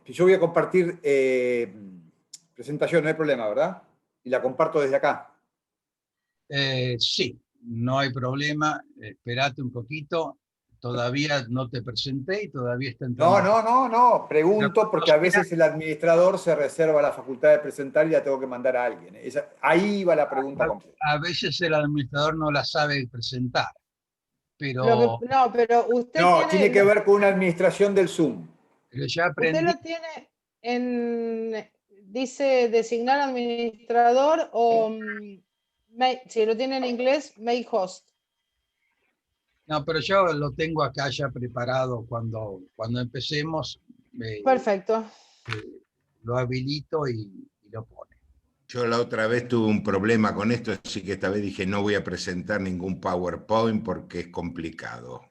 Yo voy a compartir presentación, no hay problema, ¿verdad? Y la comparto desde acá. Sí, no hay problema. Esperate un poquito. Todavía no te presenté y todavía está entrando. No. Pregunto porque a veces el administrador se reserva la facultad de presentar y la tengo que mandar a alguien. Ahí va la pregunta completa. A veces el administrador no la sabe presentar, No, pero usted No, tiene que ver con una administración del Zoom. Ya aprendí. ¿Usted lo tiene dice designar administrador o si lo tiene en inglés, make host? No, pero yo lo tengo acá ya preparado cuando empecemos. Perfecto. Lo habilito y lo pone. Yo la otra vez tuve un problema con esto, así que esta vez dije no voy a presentar ningún PowerPoint porque es complicado.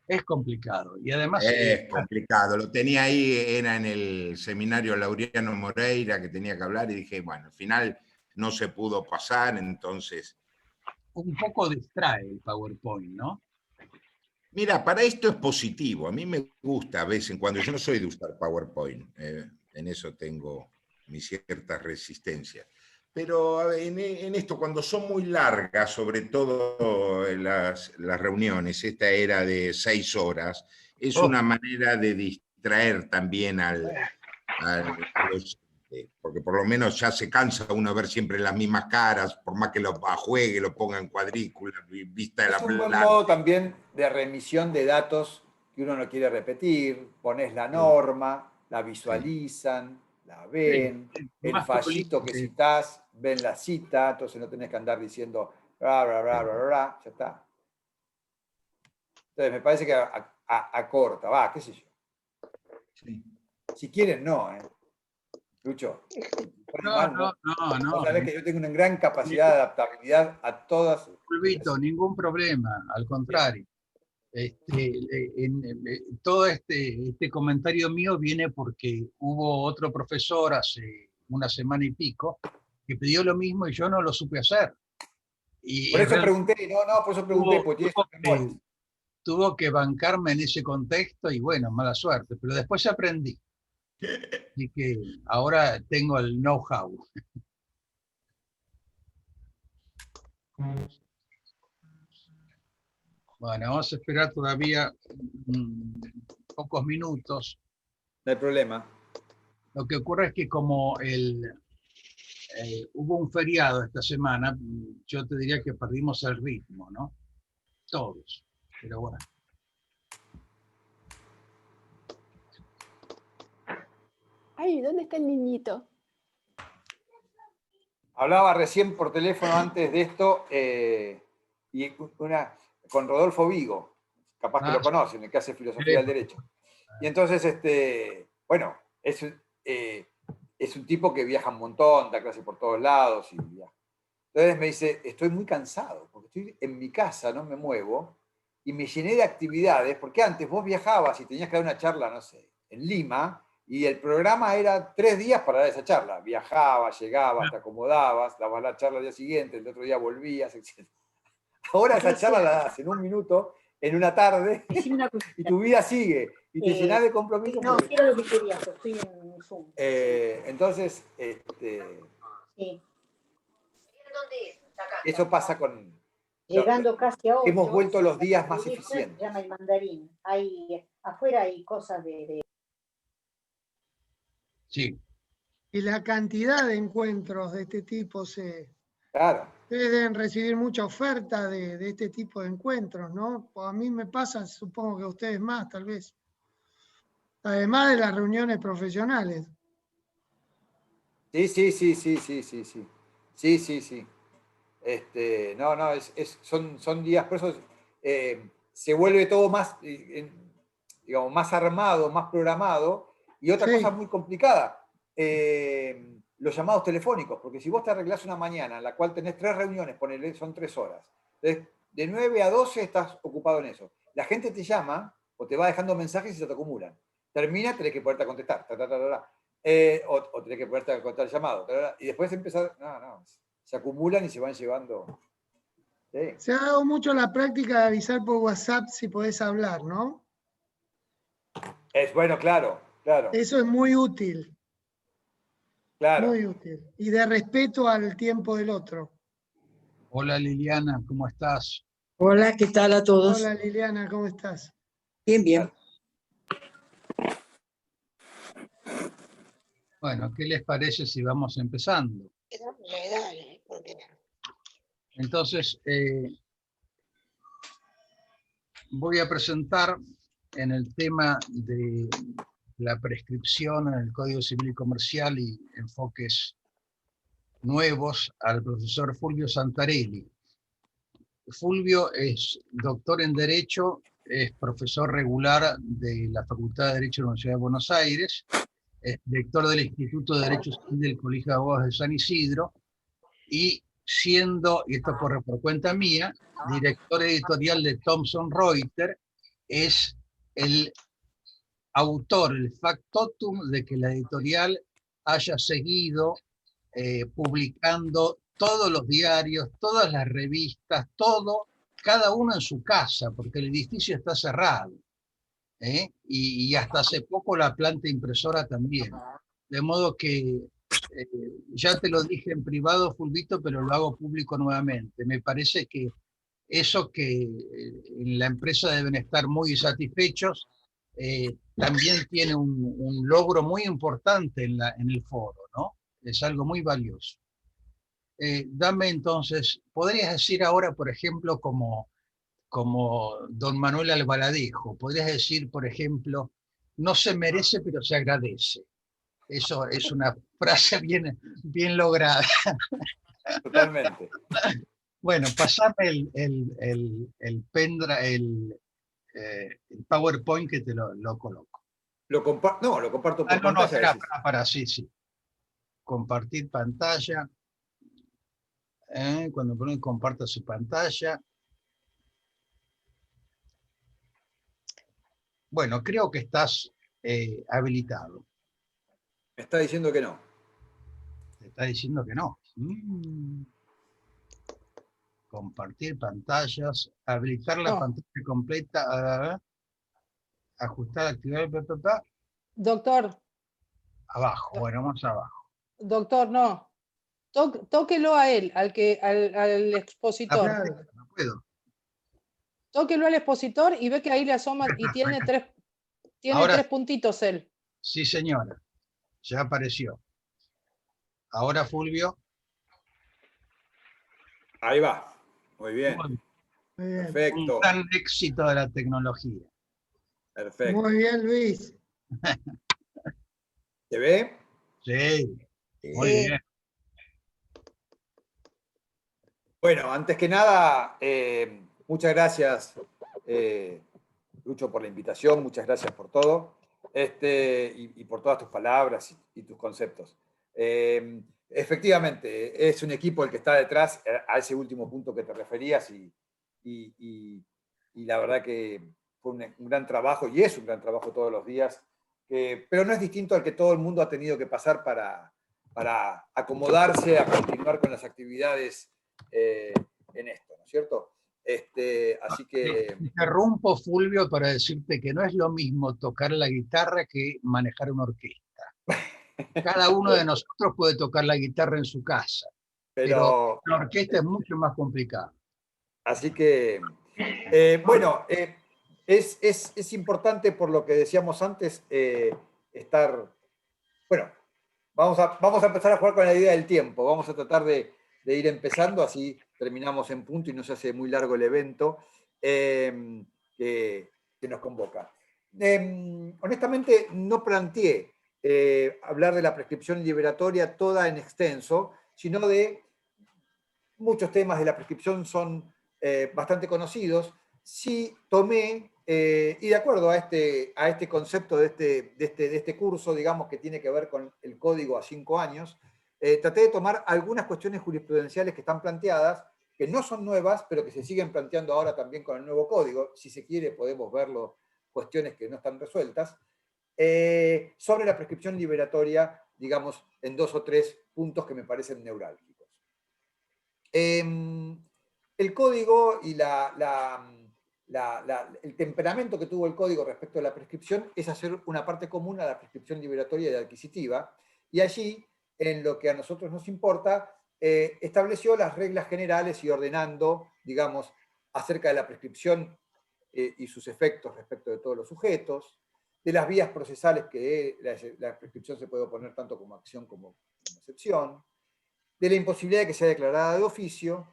Es complicado y además... Es complicado, lo tenía ahí, era en el seminario Laureano Moreira que tenía que hablar y dije, bueno, al final no se pudo pasar, entonces... Un poco distrae el PowerPoint, ¿no? Mira, para esto es positivo, a mí me gusta a veces, cuando yo no soy de usar PowerPoint, en eso tengo mi cierta resistencia. Pero en esto, cuando son muy largas, sobre todo las reuniones, esta era de 6 horas, es una manera de distraer también a los... Porque por lo menos ya se cansa uno ver siempre las mismas caras, por más que lo juegue, lo ponga en cuadrícula, vista de la plana. Es un buen modo también de remisión de datos que uno no quiere repetir, pones la norma, la visualizan, la ven, el fallito que citás, ven la cita, entonces no tenés que andar diciendo bla, bla, bla, bla, bla, ya está. Entonces me parece que acorta, va, qué sé yo. Sí. Si quieren, no, Lucho. No. Vos sabés que yo tengo una gran capacidad de adaptabilidad a todas. Pulvito, ningún problema, al contrario. Todo este comentario mío viene porque hubo otro profesor hace una semana y pico que pidió lo mismo y yo no lo supe hacer. Y por eso pregunté, por eso pregunté, porque tuvo que bancarme en ese contexto y bueno, mala suerte, pero después aprendí. Así que ahora tengo el know-how. Bueno, vamos a esperar todavía pocos minutos. No hay problema. Lo que ocurre es que como hubo un feriado esta semana, yo te diría que perdimos el ritmo, ¿no? Todos, pero bueno. Ay, ¿dónde está el niñito? Hablaba recién por teléfono antes de esto con Rodolfo Vigo, capaz que lo conocen, el que hace filosofía del derecho. Y entonces, bueno, es un tipo que viaja un montón, da clases por todos lados. Entonces me dice, estoy muy cansado, porque estoy en mi casa, no me muevo, y me llené de actividades, porque antes vos viajabas y tenías que dar una charla, no sé, en Lima, y el programa era 3 días para dar esa charla. Viajabas, llegabas, te acomodabas, dabas la charla al día siguiente, el otro día volvías, etc. Ahora esa charla la das en 1 minuto, en una tarde, y tu vida sigue. Y te llenás de compromisos. No, era lo que quería, estoy en Zoom. Entonces, sí. Eso pasa con... Llegando casi a 8. Hemos vuelto los días más eficientes. Se llama el mandarín. Afuera hay cosas Sí. Y la cantidad de encuentros de este tipo Claro. Ustedes deben recibir mucha oferta de este tipo de encuentros, ¿no? Pues a mí me pasa, supongo que a ustedes más, tal vez. Además de las reuniones profesionales. Sí. Son días, por eso se vuelve todo más, digamos, más armado, más programado. Y otra cosa muy complicada, los llamados telefónicos, porque si vos te arreglás una mañana en la cual tenés 3 reuniones, ponele, son 3 horas. Entonces, de 9 a 12 estás ocupado en eso. La gente te llama o te va dejando mensajes y se te acumulan. Termina, tenés que poderte contestar. O tenés que poderte contestar el llamado. Y después empezar, se acumulan y se van llevando. ¿Sí? Se ha dado mucho la práctica de avisar por WhatsApp si podés hablar, ¿no? Bueno, claro. Claro, Eso es muy útil, claro. muy útil. Y de respeto al tiempo del otro. Hola Liliana, ¿cómo estás? Hola, ¿qué tal a todos? Hola Liliana, ¿cómo estás? Bien, bien. Bueno, ¿qué les parece si vamos empezando? Entonces, voy a presentar en el tema de la prescripción en el Código Civil y Comercial y enfoques nuevos al profesor Fulvio Santarelli. Fulvio es doctor en Derecho, es profesor regular de la Facultad de Derecho de la Universidad de Buenos Aires, es director del Instituto de Derecho Civil del Colegio de Abogados de San Isidro y siendo, y esto corre por cuenta mía, director editorial de Thomson Reuters, es el autor, el factotum de que la editorial haya seguido publicando todos los diarios, todas las revistas, todo, cada uno en su casa, porque el edificio está cerrado. Y hasta hace poco la planta impresora también. De modo que, ya te lo dije en privado, Fulvito, pero lo hago público nuevamente. Me parece que eso que en la empresa deben estar muy satisfechos, también tiene un logro muy importante en el foro, ¿no? Es algo muy valioso. Dame entonces, podrías decir ahora, por ejemplo, como don Manuel Albaladejo, podrías decir, por ejemplo, no se merece, pero se agradece. Eso es una frase bien lograda. Totalmente. Bueno, pasame el PowerPoint que te lo coloco. No, lo comparto por No, pantalla. espera, sí. Compartir pantalla. Cuando ponen comparta su pantalla. Bueno, creo que estás habilitado. Me está diciendo que no. Te está diciendo que no. Compartir pantallas, habilitar la No. pantalla completa, ajustar, activar, Doctor, abajo, bueno, vamos abajo. doctor, no. Tóquelo a él, al expositor. Claro. No puedo. Tóquelo al expositor y ve que ahí le asoma y tiene Ahora- tres puntitos él. Sí, señora, ya apareció. Ahora, Fulvio. Ahí va. Muy bien. Muy Muy bien. Un Perfecto. gran éxito de la tecnología. Perfecto. Muy bien, Luis. ¿Se ve? Sí, muy Sí. bien. Bueno, antes que nada, muchas gracias, Lucho, por la invitación, muchas gracias por todo, y por todas tus palabras y tus conceptos. Efectivamente, es un equipo el que está detrás a ese último punto que te referías y la verdad que fue un gran trabajo y es un gran trabajo todos los días, pero no es distinto al que todo el mundo ha tenido que pasar para acomodarse, a continuar con las actividades en esto, ¿no es cierto? Así que... Interrumpo, Fulvio, para decirte que no es lo mismo tocar la guitarra que manejar una orquesta. Cada uno de nosotros puede tocar la guitarra en su casa, pero la orquesta es mucho más complicada. Así que, bueno, es importante por lo que decíamos antes, estar... Bueno, vamos a empezar a jugar con la idea del tiempo, vamos a tratar de ir empezando, así terminamos en punto y no se hace muy largo el evento que nos convoca. Honestamente, no planteé hablar de la prescripción liberatoria toda en extenso, sino de muchos temas de la prescripción son bastante conocidos. Sí tomé, y de acuerdo a este concepto de este curso, digamos, que tiene que ver con el código a 5 años, traté de tomar algunas cuestiones jurisprudenciales que están planteadas, que no son nuevas, pero que se siguen planteando ahora también con el nuevo código. Si se quiere, podemos verlo, cuestiones que no están resueltas, sobre la prescripción liberatoria, digamos, en 2 o 3 puntos que me parecen neurálgicos. El código y el temperamento que tuvo el código respecto a la prescripción es hacer una parte común a la prescripción liberatoria y adquisitiva, y allí, en lo que a nosotros nos importa, estableció las reglas generales y ordenando, digamos, acerca de la prescripción y sus efectos respecto de todos los sujetos, de las vías procesales que la prescripción se puede oponer tanto como acción como excepción, de la imposibilidad de que sea declarada de oficio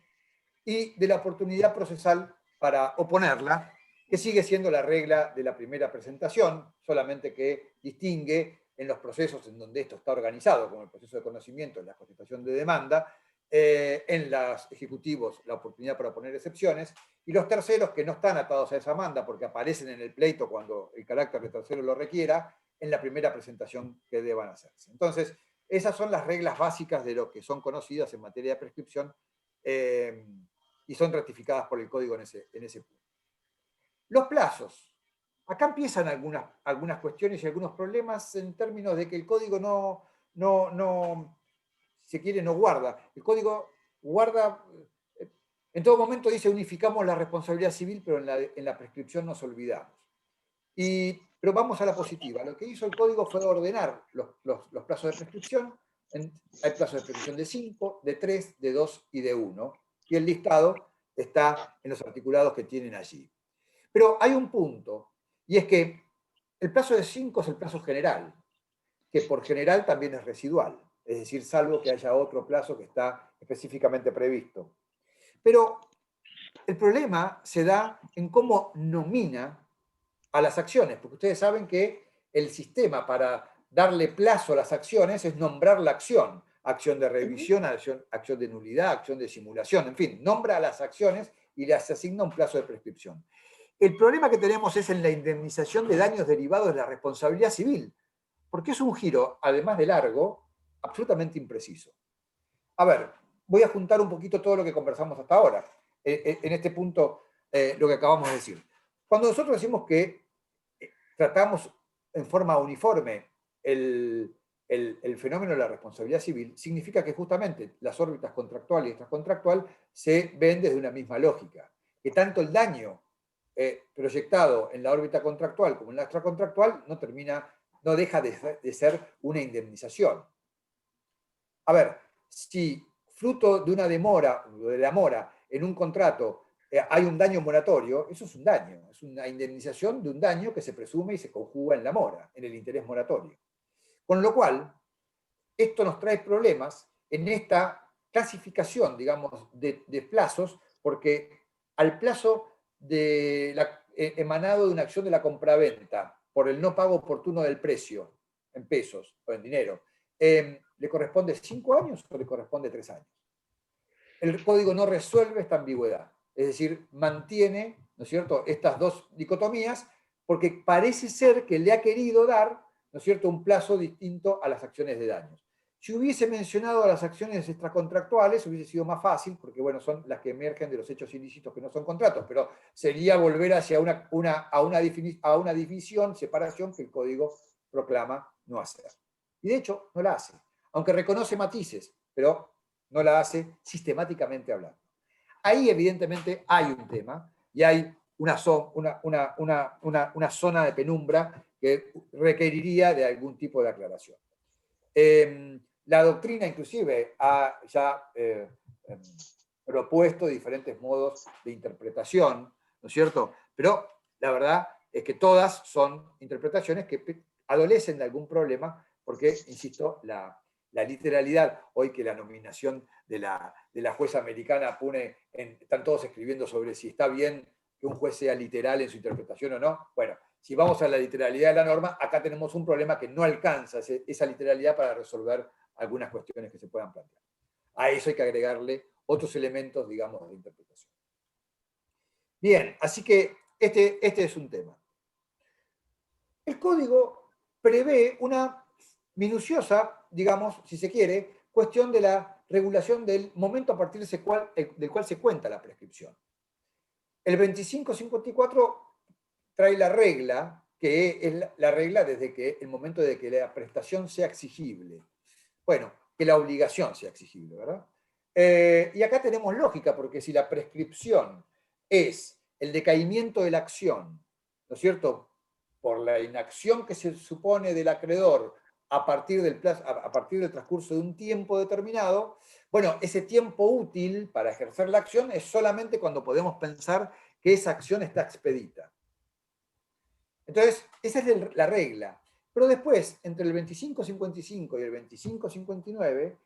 y de la oportunidad procesal para oponerla, que sigue siendo la regla de la primera presentación, solamente que distingue en los procesos en donde esto está organizado, como el proceso de conocimiento, en la contestación de demanda, en los ejecutivos la oportunidad para oponer excepciones, y los terceros que no están atados a esa demanda porque aparecen en el pleito cuando el carácter de tercero lo requiera, en la primera presentación que deban hacerse. Entonces, esas son las reglas básicas de lo que son conocidas en materia de prescripción y son ratificadas por el código en ese punto. Los plazos. Acá empiezan algunas cuestiones y algunos problemas en términos de que el código no si se quiere, no guarda. El código guarda, en todo momento dice unificamos la responsabilidad civil, pero en la prescripción nos olvidamos. Pero vamos a la positiva. Lo que hizo el código fue ordenar los plazos de prescripción. Hay plazos de prescripción de 5, de 3, de 2 y de 1. Y el listado está en los articulados que tienen allí. Pero hay un punto, y es que el plazo de 5 es el plazo general, que por general también es residual. Es decir, salvo que haya otro plazo que está específicamente previsto. Pero el problema se da en cómo nomina a las acciones, porque ustedes saben que el sistema para darle plazo a las acciones es nombrar la acción. Acción de revisión, acción de nulidad, acción de simulación, en fin, nombra a las acciones y les asigna un plazo de prescripción. El problema que tenemos es en la indemnización de daños derivados de la responsabilidad civil, porque es un giro, además de largo, absolutamente impreciso. A ver, voy a juntar un poquito todo lo que conversamos hasta ahora. En este punto, lo que acabamos de decir. Cuando nosotros decimos que tratamos en forma uniforme el fenómeno de la responsabilidad civil, significa que justamente las órbitas contractual y extracontractual se ven desde una misma lógica. Que tanto el daño proyectado en la órbita contractual como en la extracontractual no deja de ser una indemnización. A ver, si fruto de una demora, de la mora, en un contrato hay un daño moratorio, eso es un daño, es una indemnización de un daño que se presume y se conjuga en la mora, en el interés moratorio. Con lo cual, esto nos trae problemas en esta clasificación, digamos, de plazos, porque al plazo emanado de una acción de la compraventa por el no pago oportuno del precio, en pesos o en dinero, ¿le corresponde 5 años o le corresponde 3 años? El código no resuelve esta ambigüedad, es decir, mantiene, ¿no es cierto?, estas dos dicotomías, porque parece ser que le ha querido dar, ¿no es cierto?, un plazo distinto a las acciones de daños. Si hubiese mencionado a las acciones extracontractuales, hubiese sido más fácil, porque bueno, son las que emergen de los hechos ilícitos que no son contratos, pero sería volver hacia una división, separación que el código proclama no hacer. Y de hecho, no la hace, aunque reconoce matices, pero no la hace sistemáticamente hablando. Ahí evidentemente hay un tema y hay una zona de penumbra que requeriría de algún tipo de aclaración. La doctrina inclusive ha ya propuesto diferentes modos de interpretación, ¿no es cierto? Pero la verdad es que todas son interpretaciones que adolecen de algún problema porque, insisto, la literalidad, hoy que la nominación de la jueza americana están todos escribiendo sobre si está bien que un juez sea literal en su interpretación o no. Bueno, si vamos a la literalidad de la norma, acá tenemos un problema que no alcanza esa literalidad para resolver algunas cuestiones que se puedan plantear. A eso hay que agregarle otros elementos, digamos, de interpretación. Bien, así que este es un tema. El código prevé una minuciosa, digamos, si se quiere, cuestión de la regulación del momento a partir del cual se cuenta la prescripción. El 2554 trae la regla, que es la regla desde que el momento de que la prestación sea exigible. Bueno, que la obligación sea exigible, ¿verdad? Y acá tenemos lógica, porque si la prescripción es el decaimiento de la acción, ¿no es cierto?, por la inacción que se supone del acreedor a partir del transcurso de un tiempo determinado, bueno, ese tiempo útil para ejercer la acción es solamente cuando podemos pensar que esa acción está expedita. Entonces, esa es la regla. Pero después, entre el 2555 y el 2559,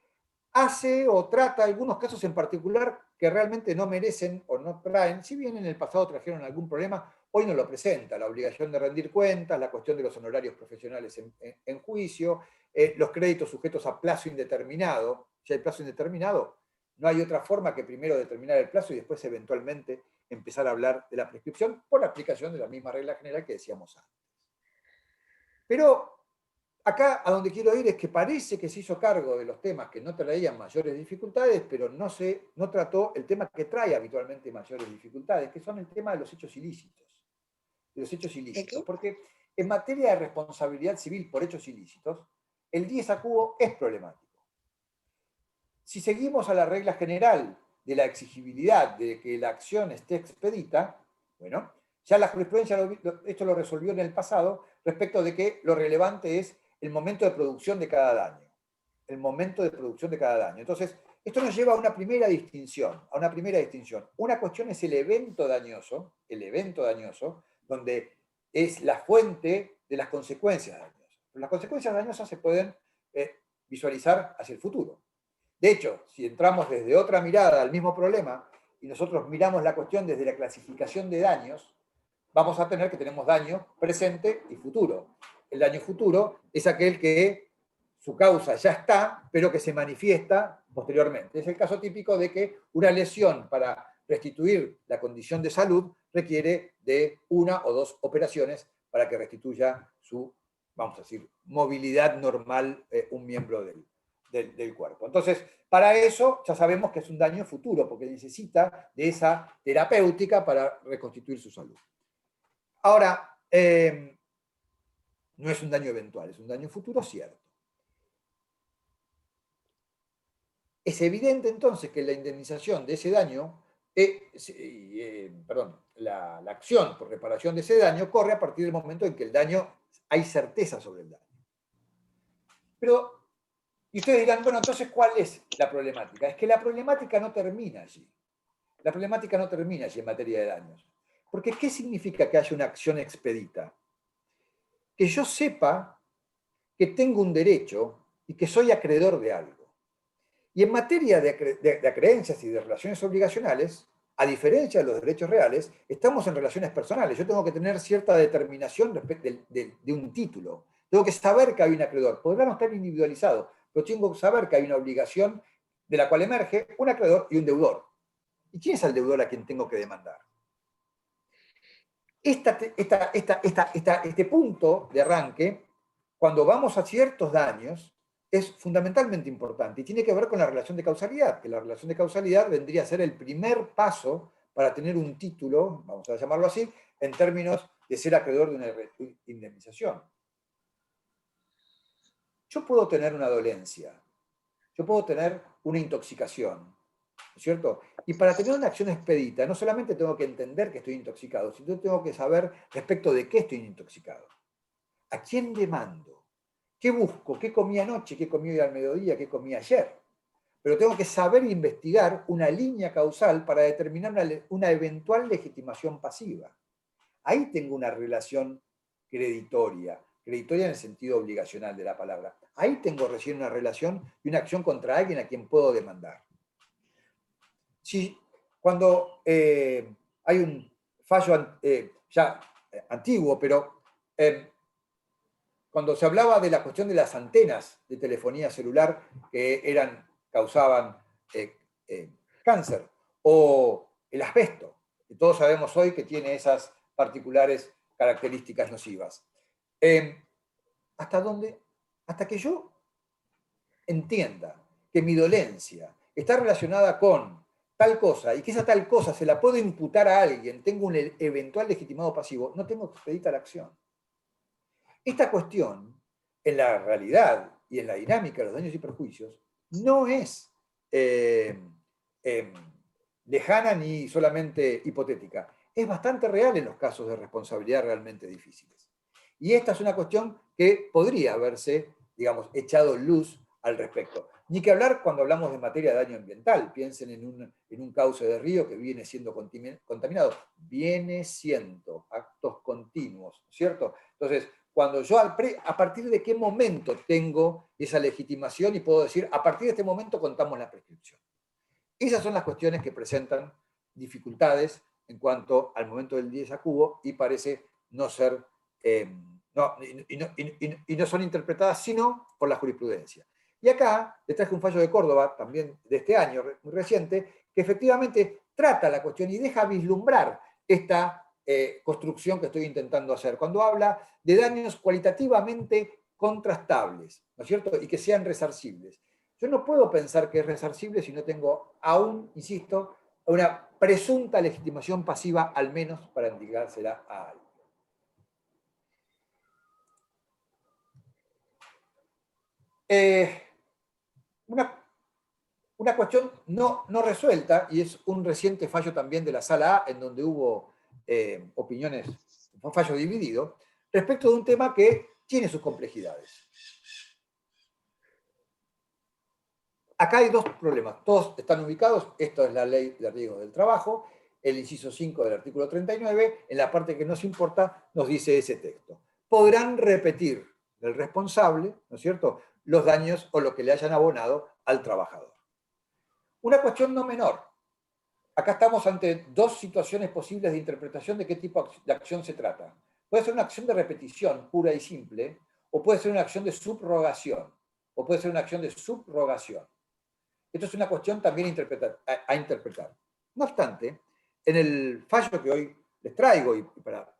hace o trata algunos casos en particular que realmente no merecen o no traen, si bien en el pasado trajeron algún problema, hoy no lo presenta, la obligación de rendir cuentas, la cuestión de los honorarios profesionales en juicio, los créditos sujetos a plazo indeterminado. Si hay plazo indeterminado, no hay otra forma que primero determinar el plazo y después eventualmente empezar a hablar de la prescripción por la aplicación de la misma regla general que decíamos antes. Pero acá a donde quiero ir es que parece que se hizo cargo de los temas que no traían mayores dificultades, pero no trató el tema que trae habitualmente mayores dificultades, que son el tema de los hechos ilícitos. Porque en materia de responsabilidad civil por hechos ilícitos, el dies a quo es problemático. Si seguimos a la regla general de la exigibilidad de que la acción esté expedita, bueno, ya la jurisprudencia esto lo resolvió en el pasado respecto de que lo relevante es el momento de producción de cada daño. El momento de producción de cada daño. Entonces, esto nos lleva a una primera distinción. Una cuestión es el evento dañoso, donde es la fuente de las consecuencias dañosas. Pero las consecuencias dañosas se pueden visualizar hacia el futuro. De hecho, si entramos desde otra mirada al mismo problema y nosotros miramos la cuestión desde la clasificación de daños, vamos a tener que tenemos daño presente y futuro. El daño futuro es aquel que su causa ya está, pero que se manifiesta posteriormente. Es el caso típico de que una lesión para restituir la condición de salud requiere de una o dos operaciones para que restituya su, vamos a decir, movilidad normal, un miembro del cuerpo. Entonces, para eso ya sabemos que es un daño futuro, porque necesita de esa terapéutica para reconstituir su salud. Ahora, no es un daño eventual, es un daño futuro cierto. Es evidente entonces que la indemnización de ese daño, la acción por reparación de ese daño corre a partir del momento en que el daño, hay certeza sobre el daño. Pero, y ustedes dirán, bueno, entonces, ¿cuál es la problemática? Es que la problemática no termina allí. La problemática no termina allí en materia de daños. Porque, ¿qué significa que haya una acción expedita? Que yo sepa que tengo un derecho y que soy acreedor de algo. Y en materia de acreencias y de relaciones obligacionales, a diferencia de los derechos reales, estamos en relaciones personales. Yo tengo que tener cierta determinación respecto de un título. Tengo que saber que hay un acreedor. Podrá no estar individualizado, pero tengo que saber que hay una obligación de la cual emerge un acreedor y un deudor. ¿Y quién es el deudor a quien tengo que demandar? Este punto de arranque, cuando vamos a ciertos daños, es fundamentalmente importante y tiene que ver con la relación de causalidad, que la relación de causalidad vendría a ser el primer paso para tener un título, vamos a llamarlo así, en términos de ser acreedor de una indemnización. Yo puedo tener una dolencia, yo puedo tener una intoxicación, ¿no es cierto? Y para tener una acción expedita, no solamente tengo que entender que estoy intoxicado, sino tengo que saber respecto de qué estoy intoxicado. ¿A quién demando? ¿Qué busco? ¿Qué comí anoche? ¿Qué comí hoy al mediodía? ¿Qué comí ayer? Pero tengo que saber investigar una línea causal para determinar una eventual legitimación pasiva. Ahí tengo una relación creditoria en el sentido obligacional de la palabra. Ahí tengo recién una relación y una acción contra alguien a quien puedo demandar. Si cuando hay un fallo ya antiguo, pero cuando se hablaba de la cuestión de las antenas de telefonía celular que causaban cáncer, o el asbesto, que todos sabemos hoy que tiene esas particulares características nocivas. ¿Hasta dónde? Hasta que yo entienda que mi dolencia está relacionada con tal cosa y que esa tal cosa se la puedo imputar a alguien, tengo un eventual legitimado pasivo, no tengo expedita la acción. Esta cuestión, en la realidad y en la dinámica de los daños y perjuicios, no es lejana ni solamente hipotética. es bastante real en los casos de responsabilidad realmente difíciles. Y esta es una cuestión que podría haberse, digamos, echado luz al respecto. Ni que hablar cuando hablamos de materia de daño ambiental. Piensen en un cauce de río que viene siendo contaminado. Viene siendo actos continuos, ¿cierto? Entonces, cuando yo, a partir de qué momento tengo esa legitimación y puedo decir, a partir de este momento contamos la prescripción. Esas son las cuestiones que presentan dificultades en cuanto al momento del 10 a cubo y parece no ser, no son interpretadas sino por la jurisprudencia. Y acá les traje un fallo de Córdoba, también de este año, muy reciente, que efectivamente trata la cuestión y deja vislumbrar esta construcción que estoy intentando hacer, cuando habla de daños cualitativamente contrastables, ¿no es cierto? Y que sean resarcibles. Yo no puedo pensar que es resarcible si no tengo aún, insisto, una presunta legitimación pasiva, al menos para indicársela a alguien. Una cuestión no resuelta, y es un reciente fallo también de la Sala A, en donde hubo opiniones, un fallo dividido, respecto de un tema que tiene sus complejidades. Acá hay dos problemas, todos están ubicados, esto es la ley de riesgo del trabajo, el inciso 5 del artículo 39, en la parte que nos importa nos dice ese texto. Podrán repetir el responsable, ¿no es cierto?, los daños o lo que le hayan abonado al trabajador. Una cuestión no menor. Acá estamos ante dos situaciones posibles de interpretación de qué tipo de acción se trata. Puede ser una acción de repetición pura y simple, o puede ser una acción de subrogación, o puede ser una acción de subrogación. Esto es una cuestión también a interpretar. No obstante, en el fallo que hoy les traigo, y para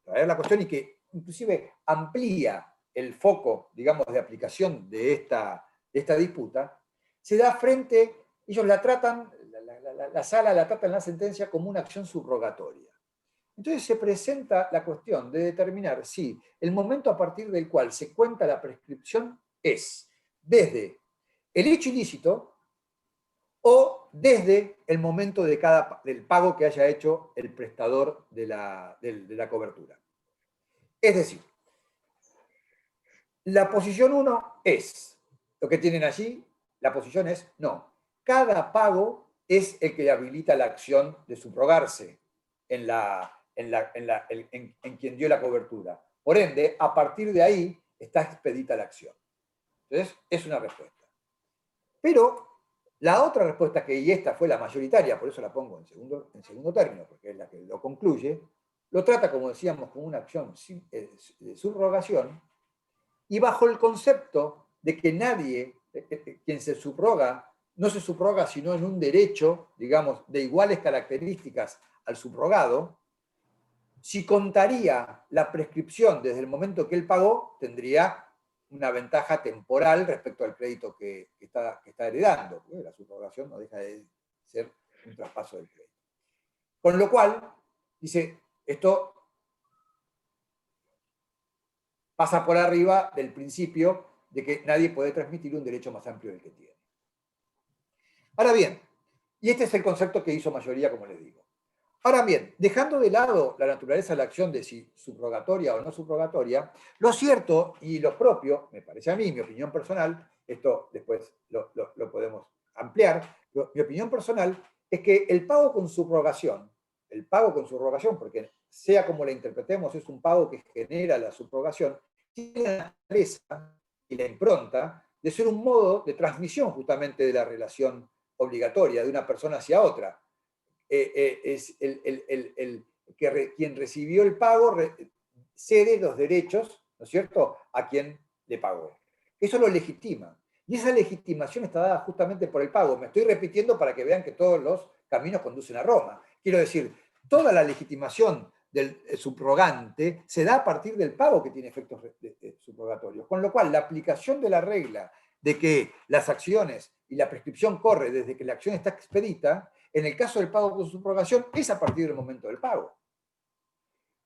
traer la cuestión, y que inclusive amplía el foco, digamos, de aplicación de esta disputa, se da frente, ellos la tratan, la sala la trata en la sentencia como una acción subrogatoria. Entonces se presenta la cuestión de determinar si el momento a partir del cual se cuenta la prescripción es desde el hecho ilícito o desde el momento del pago que haya hecho el prestador de la cobertura. Es decir, la posición 1 es, lo que tienen allí, la posición es no. Cada pago es el que habilita la acción de subrogarse en quien dio la cobertura. Por ende, a partir de ahí está expedita la acción. Entonces, es una respuesta. Pero la otra respuesta, y esta fue la mayoritaria, por eso la pongo en segundo término, porque es la que lo concluye, lo trata, como decíamos, como una acción de subrogación, y bajo el concepto de que nadie, quien se subroga, no se subroga sino en un derecho, digamos, de iguales características al subrogado, si contaría la prescripción desde el momento que él pagó, tendría una ventaja temporal respecto al crédito que está heredando. La subrogación no deja de ser un traspaso del crédito. Con lo cual, dice, esto pasa por arriba del principio de que nadie puede transmitir un derecho más amplio del que tiene. Ahora bien, y este es el concepto que hizo mayoría, como les digo. Ahora bien, dejando de lado la naturaleza de la acción de si subrogatoria o no subrogatoria, lo cierto y lo propio, me parece a mí, mi opinión personal, esto después lo podemos ampliar, pero mi opinión personal es que el pago con subrogación, porque sea como la interpretemos, es un pago que genera la subrogación, tiene la naturaleza y la impronta de ser un modo de transmisión justamente de la relación obligatoria de una persona hacia otra. Es quien recibió el pago cede los derechos, ¿no es cierto?, a quien le pagó. Eso lo legitima. Y esa legitimación está dada justamente por el pago. Me estoy repitiendo para que vean que todos los caminos conducen a Roma. Quiero decir, toda la legitimación del subrogante se da a partir del pago que tiene efectos subrogatorios. Con lo cual, la aplicación de la regla de que las acciones y la prescripción corre desde que la acción está expedita, en el caso del pago con subrogación, es a partir del momento del pago.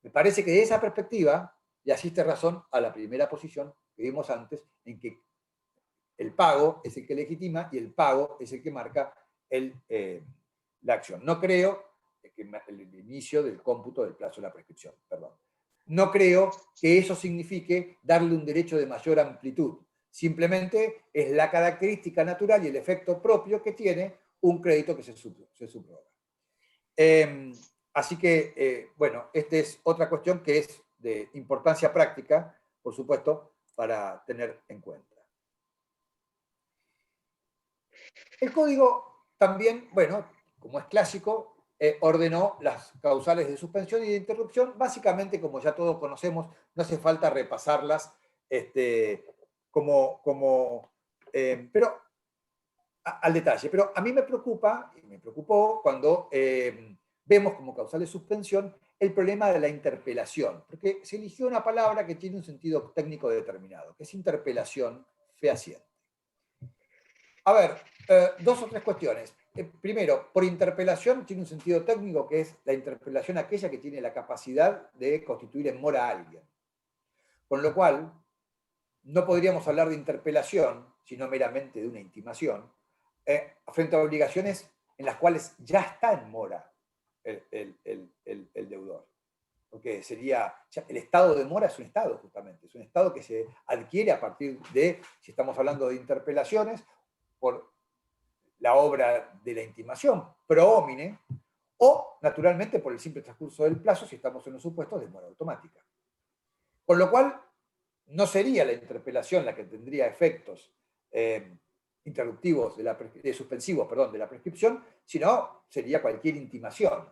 Me parece que de esa perspectiva, y asiste razón a la primera posición que vimos antes, en que el pago es el que legitima y el pago es el que marca la acción. No creo, mi inicio del cómputo del plazo de la prescripción. Perdón. No creo que eso signifique darle un derecho de mayor amplitud. Simplemente es la característica natural y el efecto propio que tiene un crédito que se subroga. Así que, bueno, esta es otra cuestión que es de importancia práctica, por supuesto, para tener en cuenta. El código también, bueno, como es clásico, ordenó las causales de suspensión y de interrupción, básicamente, como ya todos conocemos, no hace falta repasarlas, pero al detalle. Pero a mí me preocupa, y me preocupó cuando vemos como causal de suspensión el problema de la interpelación, porque se eligió una palabra que tiene un sentido técnico determinado, que es interpelación fehaciente. A ver, dos o tres cuestiones. Primero, por interpelación tiene un sentido técnico que es la interpelación aquella que tiene la capacidad de constituir en mora a alguien. Con lo cual, no podríamos hablar de interpelación, sino meramente de una intimación, frente a obligaciones en las cuales ya está en mora el deudor. Porque sería, el estado de mora es un estado justamente, es un estado que se adquiere a partir de, si estamos hablando de interpelaciones, por la obra de la intimación, pro homine, o naturalmente por el simple transcurso del plazo si estamos en los supuestos de mora automática. Con lo cual, no sería la interpelación la que tendría efectos interruptivos, suspensivos, perdón, de la prescripción, sino sería cualquier intimación.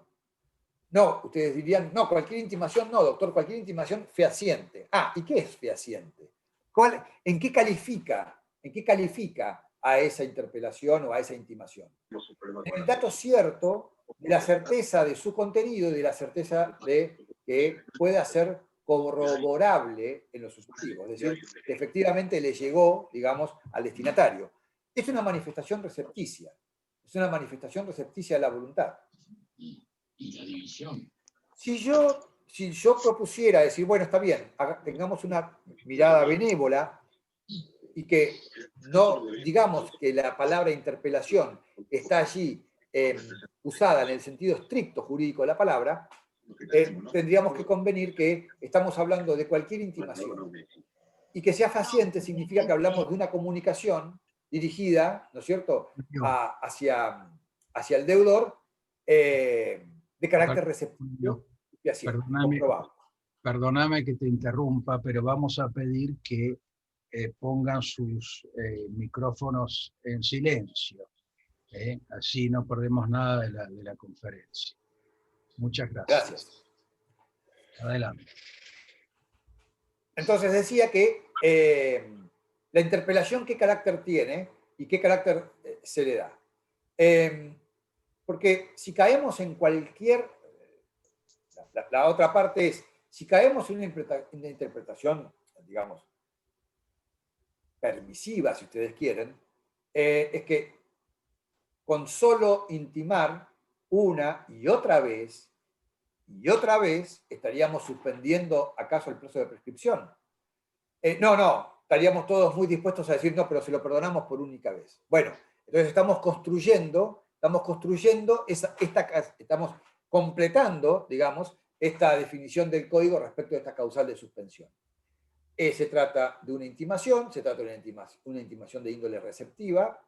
No, ustedes dirían, no, cualquier intimación no, doctor, cualquier intimación fehaciente. Ah, ¿y qué es fehaciente? ¿En qué califica a esa interpelación o a esa intimación? En el dato cierto de la certeza de su contenido y de la certeza de que pueda ser corroborable en lo sucesivo, es decir, que efectivamente le llegó, digamos, al destinatario. Es una manifestación recepticia, de la voluntad. Si yo propusiera decir, bueno, está bien, tengamos una mirada benévola y que no digamos que la palabra interpelación está allí usada en el sentido estricto jurídico de la palabra, tendríamos que convenir que estamos hablando de cualquier intimación. Y que sea fehaciente significa que hablamos de una comunicación dirigida, ¿no es cierto?, hacia el deudor de carácter receptivo y fehaciente, comprobado. Perdóname que te interrumpa, pero vamos a pedir que pongan sus micrófonos en silencio. Así no perdemos nada de la conferencia. Muchas gracias. Gracias. Adelante. Entonces decía que la interpelación, ¿qué carácter tiene y qué carácter se le da? Porque si caemos en cualquier... La otra parte es, si caemos en una interpretación, digamos, permisiva, si ustedes quieren, es que con solo intimar una y otra vez, estaríamos suspendiendo acaso el plazo de prescripción. No, estaríamos todos muy dispuestos a decir, no, pero se lo perdonamos por única vez. Bueno, entonces estamos completando, digamos, esta definición del código respecto a esta causal de suspensión. Se trata de una intimación, se trata de una intimación de índole receptiva,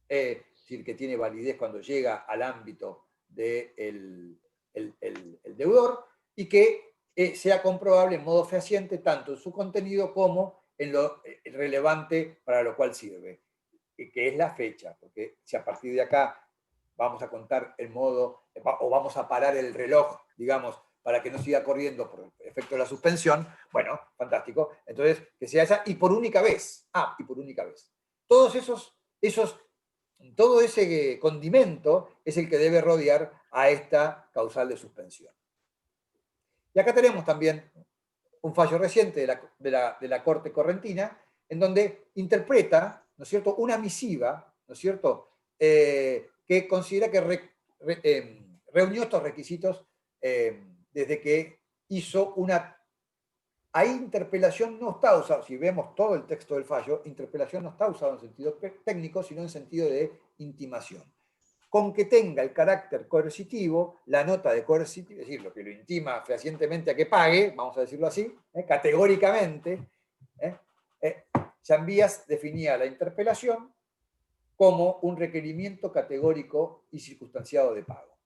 es decir, que tiene validez cuando llega al ámbito del deudor, y que sea comprobable en modo fehaciente tanto en su contenido como en lo relevante para lo cual sirve, que es la fecha, porque si a partir de acá vamos a contar el modo, o vamos a parar el reloj, digamos, para que no siga corriendo por efecto de la suspensión, bueno, fantástico. Entonces, que sea esa, y por única vez. Y por única vez. Todo ese condimento es el que debe rodear a esta causal de suspensión. Y acá tenemos también un fallo reciente de la Corte Correntina, en donde interpreta, ¿no es cierto?, una misiva, ¿no es cierto?, que considera que reunió estos requisitos desde que hizo una... Ahí interpelación no está usada, si vemos todo el texto del fallo, interpelación no está usado en sentido técnico, sino en sentido de intimación. con que tenga el carácter coercitivo, la nota de coercitivo, es decir, lo que lo intima fehacientemente a que pague, vamos a decirlo así, categóricamente, Llambías definía la interpelación como un requerimiento categórico y circunstanciado de pago.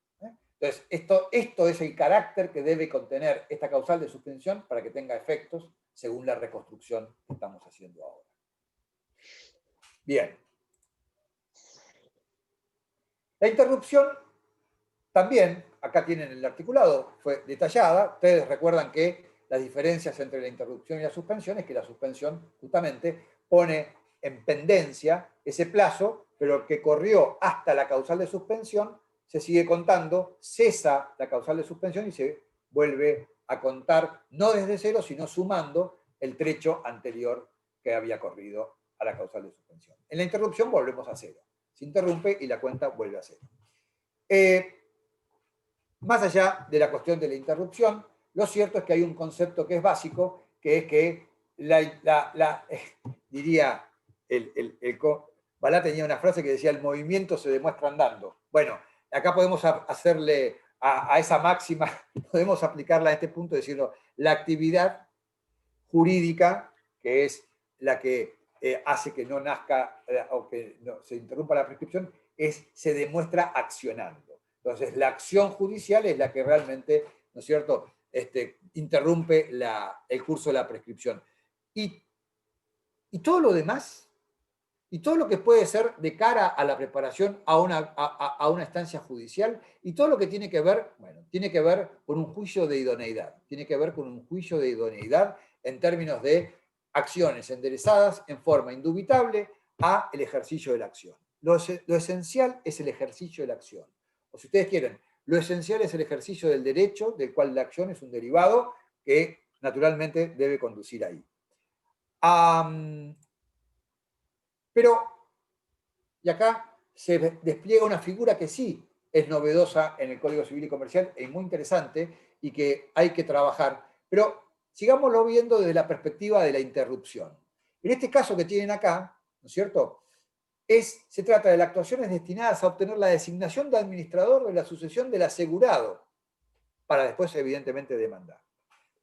Entonces, esto es el carácter que debe contener esta causal de suspensión para que tenga efectos según la reconstrucción que estamos haciendo ahora. Bien. La interrupción también, acá tienen el articulado, fue detallada. Ustedes recuerdan que las diferencias entre la interrupción y la suspensión es que la suspensión justamente pone en pendencia ese plazo, pero que corrió hasta la causal de suspensión se sigue contando, cesa la causal de suspensión y se vuelve a contar, no desde cero, sino sumando el trecho anterior que había corrido a la causal de suspensión. En la interrupción volvemos a cero. Se interrumpe y la cuenta vuelve a cero. Más allá de la cuestión de la interrupción, lo cierto es que hay un concepto que es básico, que es que diría, Balá tenía una frase que decía, el movimiento se demuestra andando. Bueno, acá podemos hacerle a esa máxima, podemos aplicarla a este punto, decirlo, la actividad jurídica, que es la que hace que no nazca o que no, se interrumpa la prescripción, se demuestra accionando. Entonces, la acción judicial es la que realmente, ¿no es cierto?, interrumpe el curso de la prescripción. Y todo lo demás, y todo lo que puede ser de cara a la preparación a una instancia judicial, y todo lo que tiene que ver, bueno, tiene que ver con un juicio de idoneidad, tiene que ver con un juicio de idoneidad en términos de acciones enderezadas en forma indubitable a el ejercicio de la acción. Lo esencial es el ejercicio de la acción. O si ustedes quieren, lo esencial es el ejercicio del derecho, del cual la acción es un derivado que naturalmente debe conducir ahí. Pero, y acá se despliega una figura que sí es novedosa en el Código Civil y Comercial, es muy interesante y que hay que trabajar, pero sigámoslo viendo desde la perspectiva de la interrupción. En este caso que tienen acá, ¿no es cierto?, se trata de las actuaciones destinadas a obtener la designación de administrador de la sucesión del asegurado, para después, evidentemente, demandar.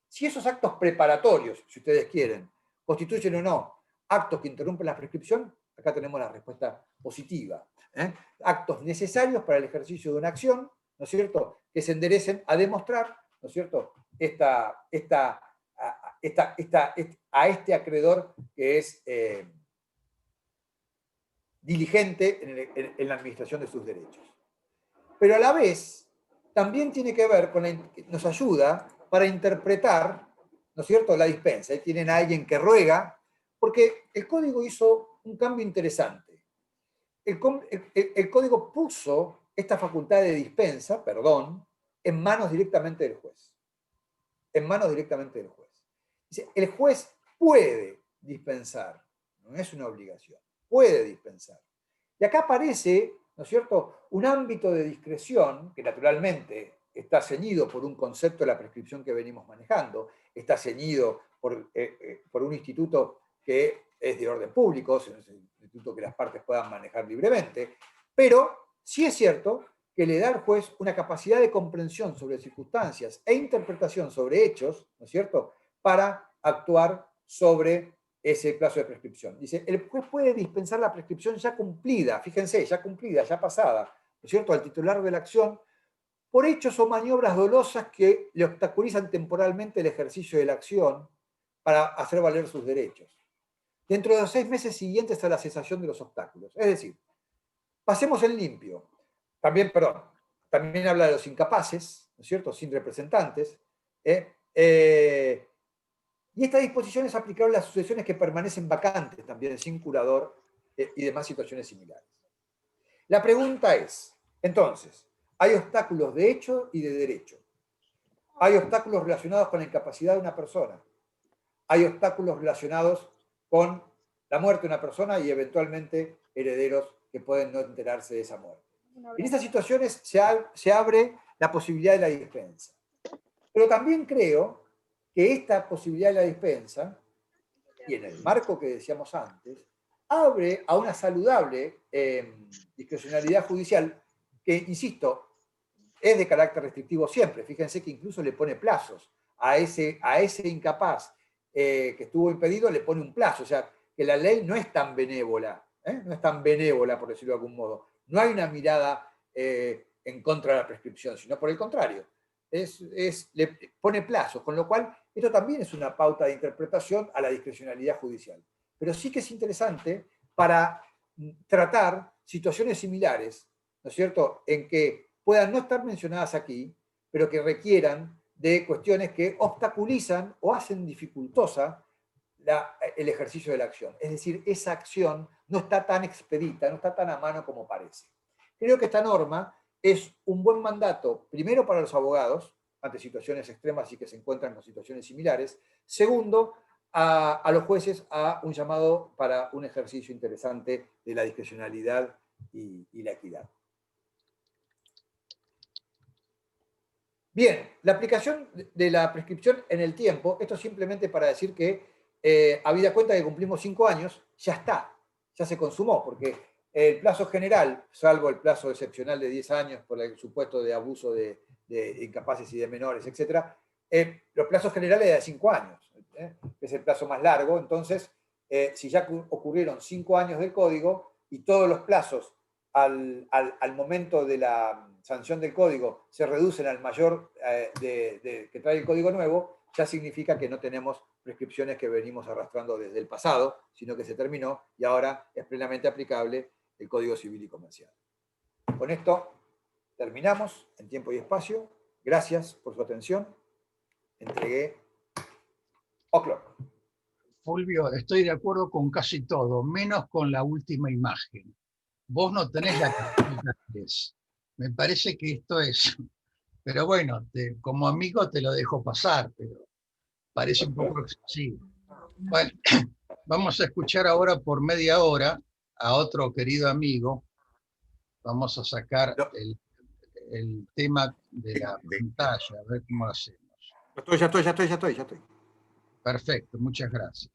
Si esos actos preparatorios, si ustedes quieren, constituyen o no actos que interrumpen la prescripción, acá tenemos la respuesta positiva. Actos necesarios para el ejercicio de una acción, ¿no es cierto?, que se enderecen a demostrar, ¿no es cierto?, a este acreedor que es diligente en la administración de sus derechos. Pero a la vez, también tiene que ver con nos ayuda para interpretar, ¿no es cierto?, la dispensa. Ahí tienen a alguien que ruega, porque el código hizo un cambio interesante. El código puso esta facultad de dispensa, en manos directamente del juez. En manos directamente del juez. Dice, el juez puede dispensar, no es una obligación, puede dispensar. Y acá aparece, ¿no es cierto?, un ámbito de discreción que naturalmente está ceñido por un concepto de la prescripción que venimos manejando, está ceñido por un instituto que es de orden público, es un instituto que las partes puedan manejar libremente, pero sí es cierto que le da al juez una capacidad de comprensión sobre circunstancias e interpretación sobre hechos, ¿no es cierto?, para actuar sobre ese plazo de prescripción. Dice, el juez puede dispensar la prescripción ya cumplida, fíjense, ya cumplida, ya pasada, ¿no es cierto?, al titular de la acción, por hechos o maniobras dolosas que le obstaculizan temporalmente el ejercicio de la acción para hacer valer sus derechos, dentro de los 6 meses siguientes a la cesación de los obstáculos. Es decir, pasemos en limpio. También habla de los incapaces, ¿no es cierto?, sin representantes. Y esta disposición es aplicable a las sucesiones que permanecen vacantes, también sin curador y demás situaciones similares. La pregunta es, entonces, hay obstáculos de hecho y de derecho. Hay obstáculos relacionados con la incapacidad de una persona. Hay obstáculos relacionados con la muerte de una persona y eventualmente herederos que pueden no enterarse de esa muerte. En estas situaciones se abre la posibilidad de la dispensa. Pero también creo que esta posibilidad de la dispensa, y en el marco que decíamos antes, abre a una saludable discrecionalidad judicial que, insisto, es de carácter restrictivo siempre. Fíjense que incluso le pone plazos a ese incapaz que estuvo impedido, le pone un plazo. O sea, que la ley no es tan benévola, no es tan benévola, por decirlo de algún modo. No hay una mirada en contra de la prescripción, sino por el contrario. Le pone plazos, con lo cual esto también es una pauta de interpretación a la discrecionalidad judicial. Pero sí que es interesante para tratar situaciones similares, ¿no es cierto?, en que puedan no estar mencionadas aquí, pero que requieran de cuestiones que obstaculizan o hacen dificultosa el ejercicio de la acción. Es decir, esa acción no está tan expedita, no está tan a mano como parece. Creo que esta norma es un buen mandato, primero para los abogados, ante situaciones extremas y que se encuentran con situaciones similares. Segundo, a los jueces a un llamado para un ejercicio interesante de la discrecionalidad y la equidad. Bien, la aplicación de la prescripción en el tiempo, esto simplemente para decir que, habida cuenta que cumplimos 5 años, ya está, ya se consumó, porque el plazo general, salvo el plazo excepcional de 10 años por el supuesto de abuso de incapaces y de menores, etc., los plazos generales de 5 años, que es el plazo más largo. Entonces, si ya ocurrieron 5 años del código y todos los plazos al momento de la sanción del código se reducen al mayor que trae el código nuevo, ya significa que no tenemos prescripciones que venimos arrastrando desde el pasado, sino que se terminó y ahora es plenamente aplicable el Código Civil y Comercial. Con esto terminamos en tiempo y espacio. Gracias por su atención. Entregué O'Clock. Fulvio, estoy de acuerdo con casi todo, menos con la última imagen. Vos no tenés la capacidad que es. Me parece que esto es... Pero bueno, como amigo te lo dejo pasar, pero parece un poco excesivo. Bueno, vamos a escuchar ahora por media hora a otro querido amigo. Vamos a sacar el tema de la pantalla, a ver cómo lo hacemos. Ya estoy. Perfecto, muchas gracias.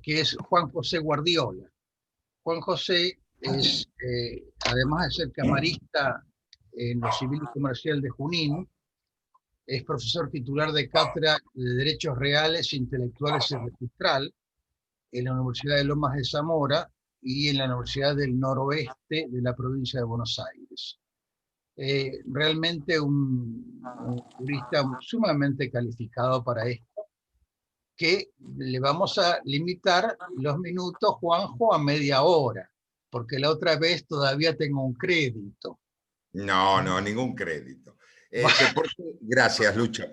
Que es Juan José Guardiola. Juan José es, además de ser camarista en lo civil y comercial de Junín, es profesor titular de cátedra de Derechos Reales, Intelectuales y Registral en la Universidad de Lomas de Zamora y en la Universidad del Noroeste de la provincia de Buenos Aires. Realmente un jurista sumamente calificado para esto, que le vamos a limitar los minutos, Juanjo, a media hora, porque la otra vez todavía tengo un crédito. No, ningún crédito. Gracias, Lucho.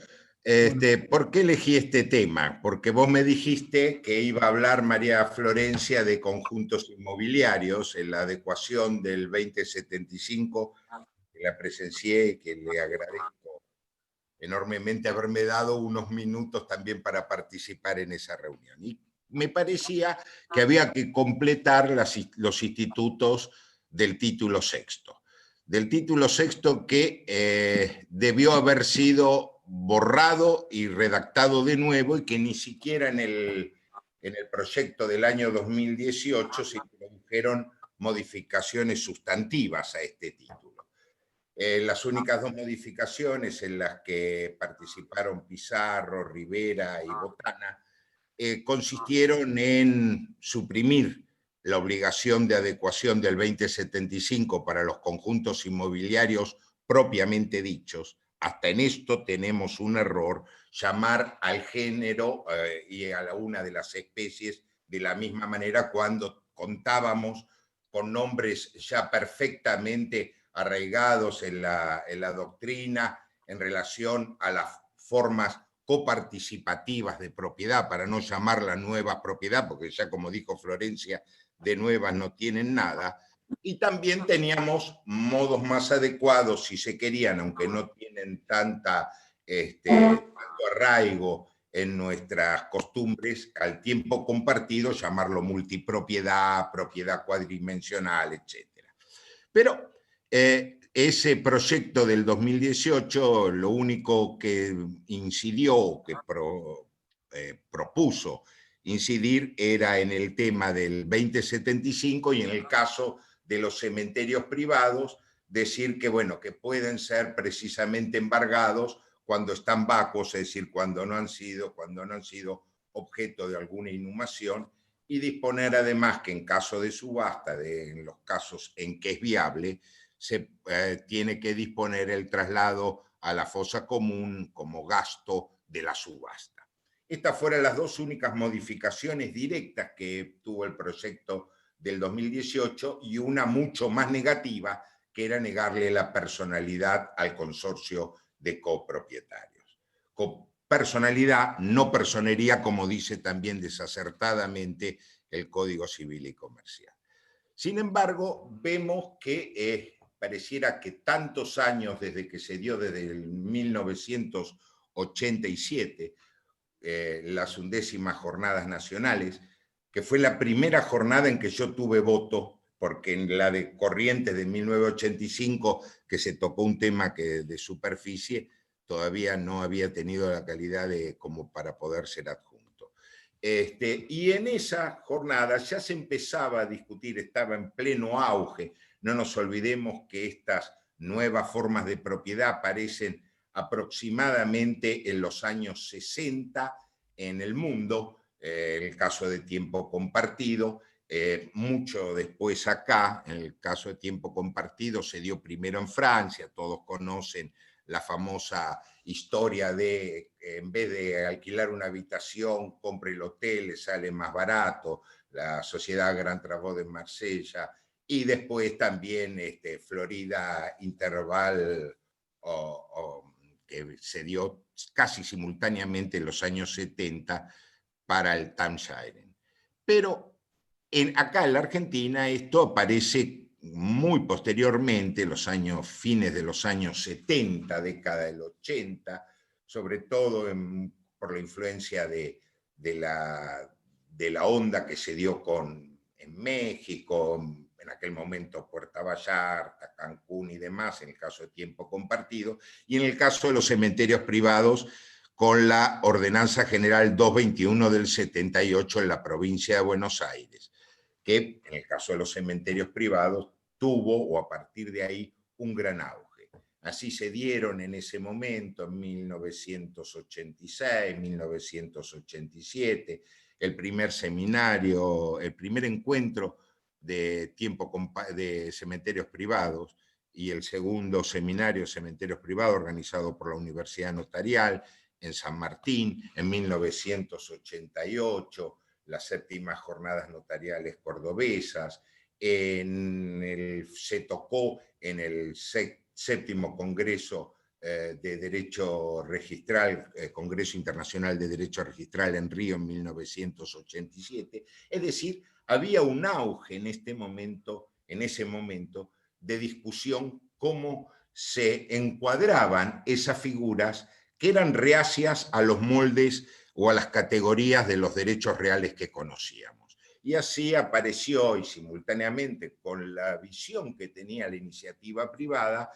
¿Por qué elegí este tema? Porque vos me dijiste que iba a hablar María Florencia de conjuntos inmobiliarios en la adecuación del 2075, que la presencié y que le agradezco enormemente haberme dado unos minutos también para participar en esa reunión. Y me parecía que había que completar los institutos del título sexto. Del título sexto que debió haber sido borrado y redactado de nuevo y que ni siquiera en el proyecto del año 2018 se introdujeron modificaciones sustantivas a este título. Las únicas 2 modificaciones en las que participaron Pizarro, Rivera y Botana consistieron en suprimir la obligación de adecuación del 2075 para los conjuntos inmobiliarios propiamente dichos. Hasta en esto tenemos un error, llamar al género y a una de las especies de la misma manera cuando contábamos con nombres ya perfectamente arraigados en la doctrina en relación a las formas coparticipativas de propiedad, para no llamarla nueva propiedad, porque ya como dijo Florencia, de nuevas no tienen nada. Y también teníamos modos más adecuados, si se querían, aunque no tienen tanto arraigo en nuestras costumbres, al tiempo compartido, llamarlo multipropiedad, propiedad cuadridimensional, etc. Pero ese proyecto del 2018, lo único que incidió, que propuso incidir, era en el tema del 2075 y en el caso de los cementerios privados, decir que, bueno, que pueden ser precisamente embargados cuando están vacuos, es decir, cuando no han sido objeto de alguna inhumación, y disponer además que en caso de subasta, en los casos en que es viable, se tiene que disponer el traslado a la fosa común como gasto de la subasta. Estas fueron las dos únicas modificaciones directas que tuvo el proyecto del 2018, y una mucho más negativa, que era negarle la personalidad al consorcio de copropietarios. Personalidad, no personería, como dice también desacertadamente el Código Civil y Comercial. Sin embargo, vemos que pareciera que tantos años desde que se dio, desde el 1987, las 11º Jornadas Nacionales, que fue la primera jornada en que yo tuve voto, porque en la de Corrientes de 1985, que se tocó un tema de superficie, todavía no había tenido la calidad como para poder ser adjunto. Y en esa jornada ya se empezaba a discutir, estaba en pleno auge. No nos olvidemos que estas nuevas formas de propiedad aparecen aproximadamente en los años 60 en el mundo, el caso de tiempo compartido, mucho después acá, en el caso de tiempo compartido se dio primero en Francia, todos conocen la famosa historia de, en vez de alquilar una habitación, compre el hotel, le sale más barato, la Sociedad Grand Travaux de Marsella, y después también Florida Interval, que se dio casi simultáneamente en los años 70 para el timesharing. Pero acá en la Argentina esto aparece muy posteriormente, fines de los años 70, década del 80, sobre todo por la influencia de la onda que se dio en México, en aquel momento Puerto Vallarta, Cancún y demás, en el caso de tiempo compartido, y en el caso de los cementerios privados, con la Ordenanza General 221 del 78 en la provincia de Buenos Aires, que en el caso de los cementerios privados tuvo, o a partir de ahí, un gran auge. Así se dieron en ese momento, en 1986, 1987, el primer seminario, el primer encuentro de cementerios privados, y el segundo seminario de cementerios privados organizado por la Universidad Notarial en San Martín en 1988, las 7ª Jornadas Notariales Cordobesas, se tocó en el 7º Congreso de Derecho Registral, Congreso Internacional de Derecho Registral en Río en 1987. Es decir, había un auge en ese momento de discusión cómo se encuadraban esas figuras que eran reacias a los moldes o a las categorías de los derechos reales que conocíamos. Y así apareció, y simultáneamente con la visión que tenía la iniciativa privada,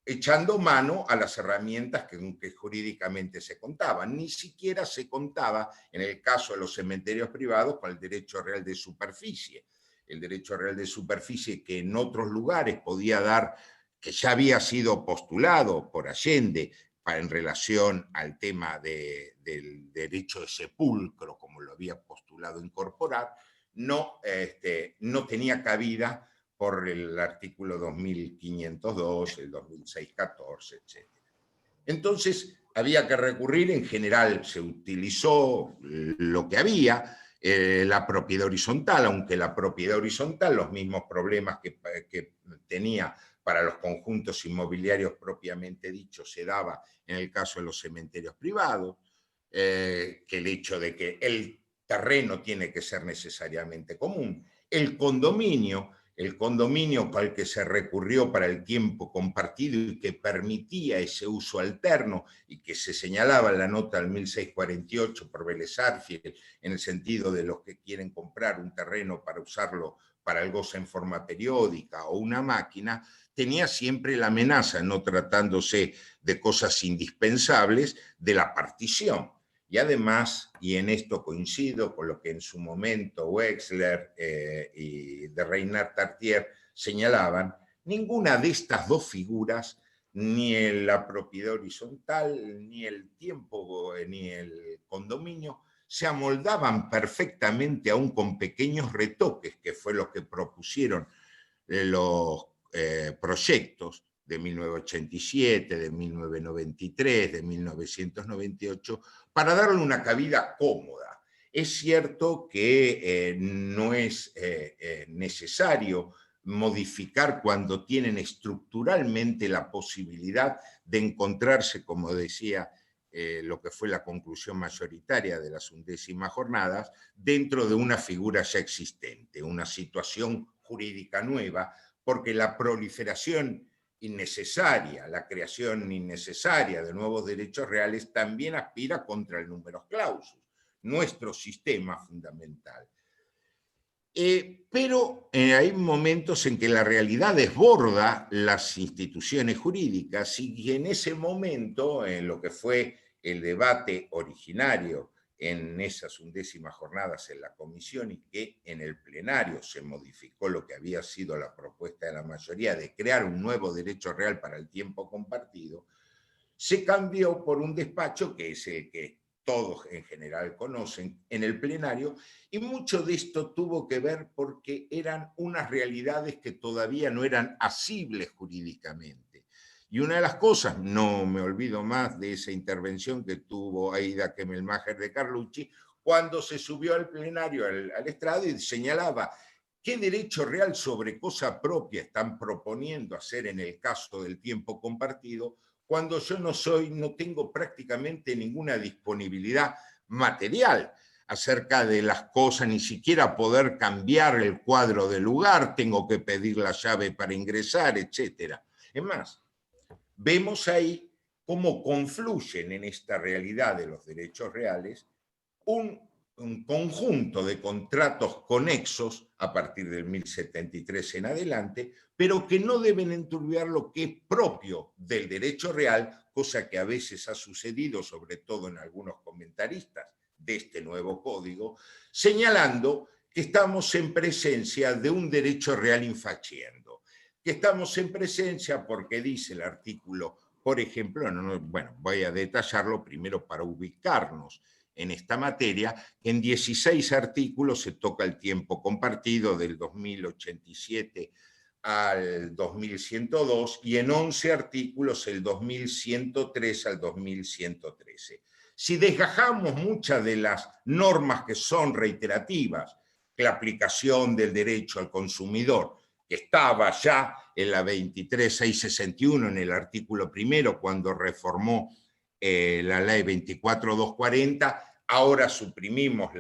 echando mano a las herramientas que jurídicamente se contaban. Ni siquiera se contaba, en el caso de los cementerios privados, con el derecho real de superficie. El derecho real de superficie que en otros lugares podía dar, que ya había sido postulado por Allende en relación al tema del derecho de sepulcro, como lo había postulado incorporar, no tenía cabida por el artículo 2502, el 2614, etc. Entonces, había que recurrir, en general se utilizó lo que había, la propiedad horizontal, aunque la propiedad horizontal, los mismos problemas que tenía para los conjuntos inmobiliarios propiamente dichos, se daba en el caso de los cementerios privados, que el hecho de que el terreno tiene que ser necesariamente común. El condominio al que se recurrió para el tiempo compartido y que permitía ese uso alterno y que se señalaba en la nota del 1648 por Vélez Arfiel, en el sentido de los que quieren comprar un terreno para usarlo para el goce en forma periódica o una máquina, tenía siempre la amenaza, no tratándose de cosas indispensables, de la partición. Y además, y en esto coincido con lo que en su momento Wexler y de Reinhard Tartier señalaban, Ninguna de estas dos figuras, ni la propiedad horizontal, ni el tiempo, ni el condominio, se amoldaban perfectamente aún con pequeños retoques, que fue lo que propusieron los proyectos de 1987, de 1993, de 1998, para darle una cabida cómoda. Es cierto que no es necesario modificar cuando tienen estructuralmente la posibilidad de encontrarse, como decía lo que fue la conclusión mayoritaria de las 11º jornadas, dentro de una figura ya existente, una situación jurídica nueva, porque la proliferación innecesaria, la creación innecesaria de nuevos derechos reales también aspira contra el numerus clausus, nuestro sistema fundamental. Pero hay momentos en que la realidad desborda las instituciones jurídicas y en ese momento, en lo que fue el debate originario en esas 11º jornadas en la comisión y que en el plenario se modificó lo que había sido la propuesta de la mayoría de crear un nuevo derecho real para el tiempo compartido, se cambió por un despacho que es el que todos en general conocen en el plenario, y mucho de esto tuvo que ver porque eran unas realidades que todavía no eran asibles jurídicamente. Y una de las cosas, no me olvido más de esa intervención que tuvo Aida Kemmelmacher de Carlucci, cuando se subió al plenario, al estrado, y señalaba qué derecho real sobre cosa propia están proponiendo hacer en el caso del tiempo compartido, cuando yo no tengo prácticamente ninguna disponibilidad material acerca de las cosas, ni siquiera poder cambiar el cuadro de lugar, tengo que pedir la llave para ingresar, etc. Es más, vemos ahí cómo confluyen en esta realidad de los derechos reales un conjunto de contratos conexos a partir del 1073 en adelante, pero que no deben enturbiar lo que es propio del derecho real, cosa que a veces ha sucedido, sobre todo en algunos comentaristas de este nuevo código, señalando que estamos en presencia de un derecho real infaciendo, que estamos en presencia porque dice el artículo, por ejemplo, bueno, voy a detallarlo primero para ubicarnos en esta materia. En 16 artículos se toca el tiempo compartido del 2087 al 2102 y en 11 artículos el 2103 al 2113. Si desgajamos muchas de las normas que son reiterativas, que la aplicación del derecho al consumidor, que estaba ya en la 23.661 en el artículo primero cuando reformó la ley 24.240, ahora suprimimos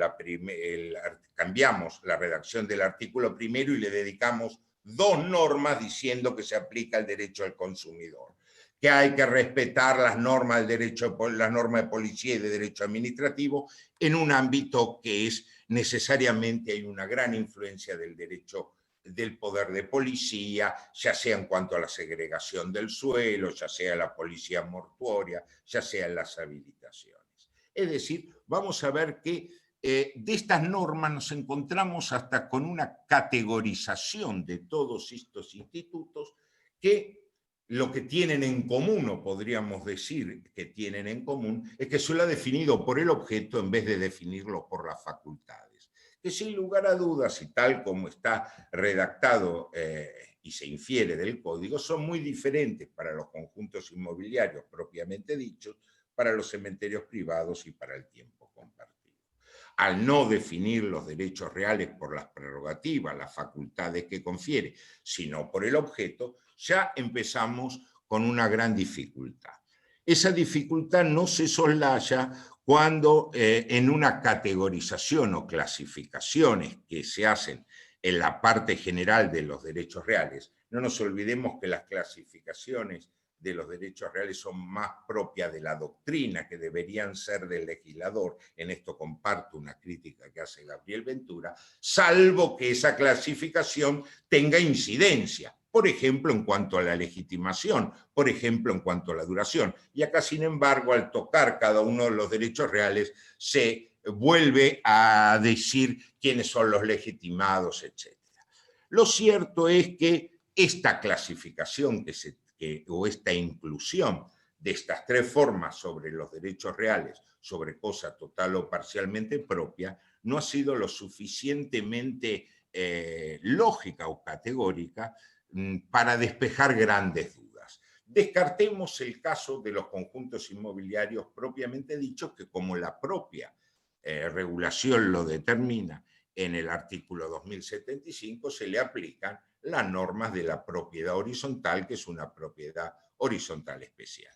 cambiamos la redacción del artículo primero y le dedicamos 2 normas diciendo que se aplica el derecho al consumidor, que hay que respetar las normas del derecho, las normas de policía y de derecho administrativo en un ámbito que es necesariamente, hay una gran influencia del derecho del poder de policía, ya sea en cuanto a la segregación del suelo, ya sea la policía mortuoria, ya sea en las habilitaciones. Es decir, vamos a ver que de estas normas nos encontramos hasta con una categorización de todos estos institutos que lo que tienen en común, o podríamos decir que tienen en común, es que se lo ha definido por el objeto en vez de definirlo por las facultades. Que sin lugar a dudas, y tal como está redactado y se infiere del código, son muy diferentes para los conjuntos inmobiliarios propiamente dichos, para los cementerios privados y para el tiempo compartido. Al no definir los derechos reales por las prerrogativas, las facultades que confiere, sino por el objeto, ya empezamos con una gran dificultad. Esa dificultad no se soslaya cuando en una categorización o clasificaciones que se hacen en la parte general de los derechos reales, no nos olvidemos que las clasificaciones de los derechos reales son más propias de la doctrina, que deberían ser del legislador. En esto comparto una crítica que hace Gabriel Ventura, salvo que esa clasificación tenga incidencia, por ejemplo, en cuanto a la legitimación, por ejemplo, en cuanto a la duración. Y acá, sin embargo, al tocar cada uno de los derechos reales, se vuelve a decir quiénes son los legitimados, etc. Lo cierto es que esta clasificación o esta inclusión de estas tres formas sobre los derechos reales, sobre cosa total o parcialmente propia, no ha sido lo suficientemente lógica o categórica para despejar grandes dudas. Descartemos el caso de los conjuntos inmobiliarios propiamente dichos, que como la propia regulación lo determina en el artículo 2075, se le aplican las normas de la propiedad horizontal, que es una propiedad horizontal especial.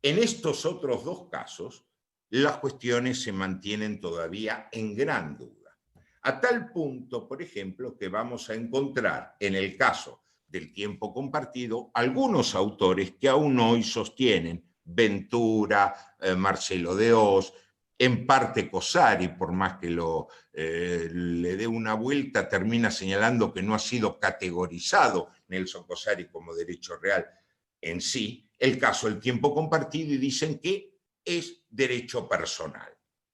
En estos otros dos casos, las cuestiones se mantienen todavía en gran duda. A tal punto, por ejemplo, que vamos a encontrar en el caso del tiempo compartido algunos autores que aún hoy sostienen, Ventura, Marcelo de Oz, en parte Cosari, por más que le dé una vuelta, termina señalando que no ha sido categorizado Nelson Cosari como derecho real en sí, el caso del tiempo compartido, y dicen que es derecho personal.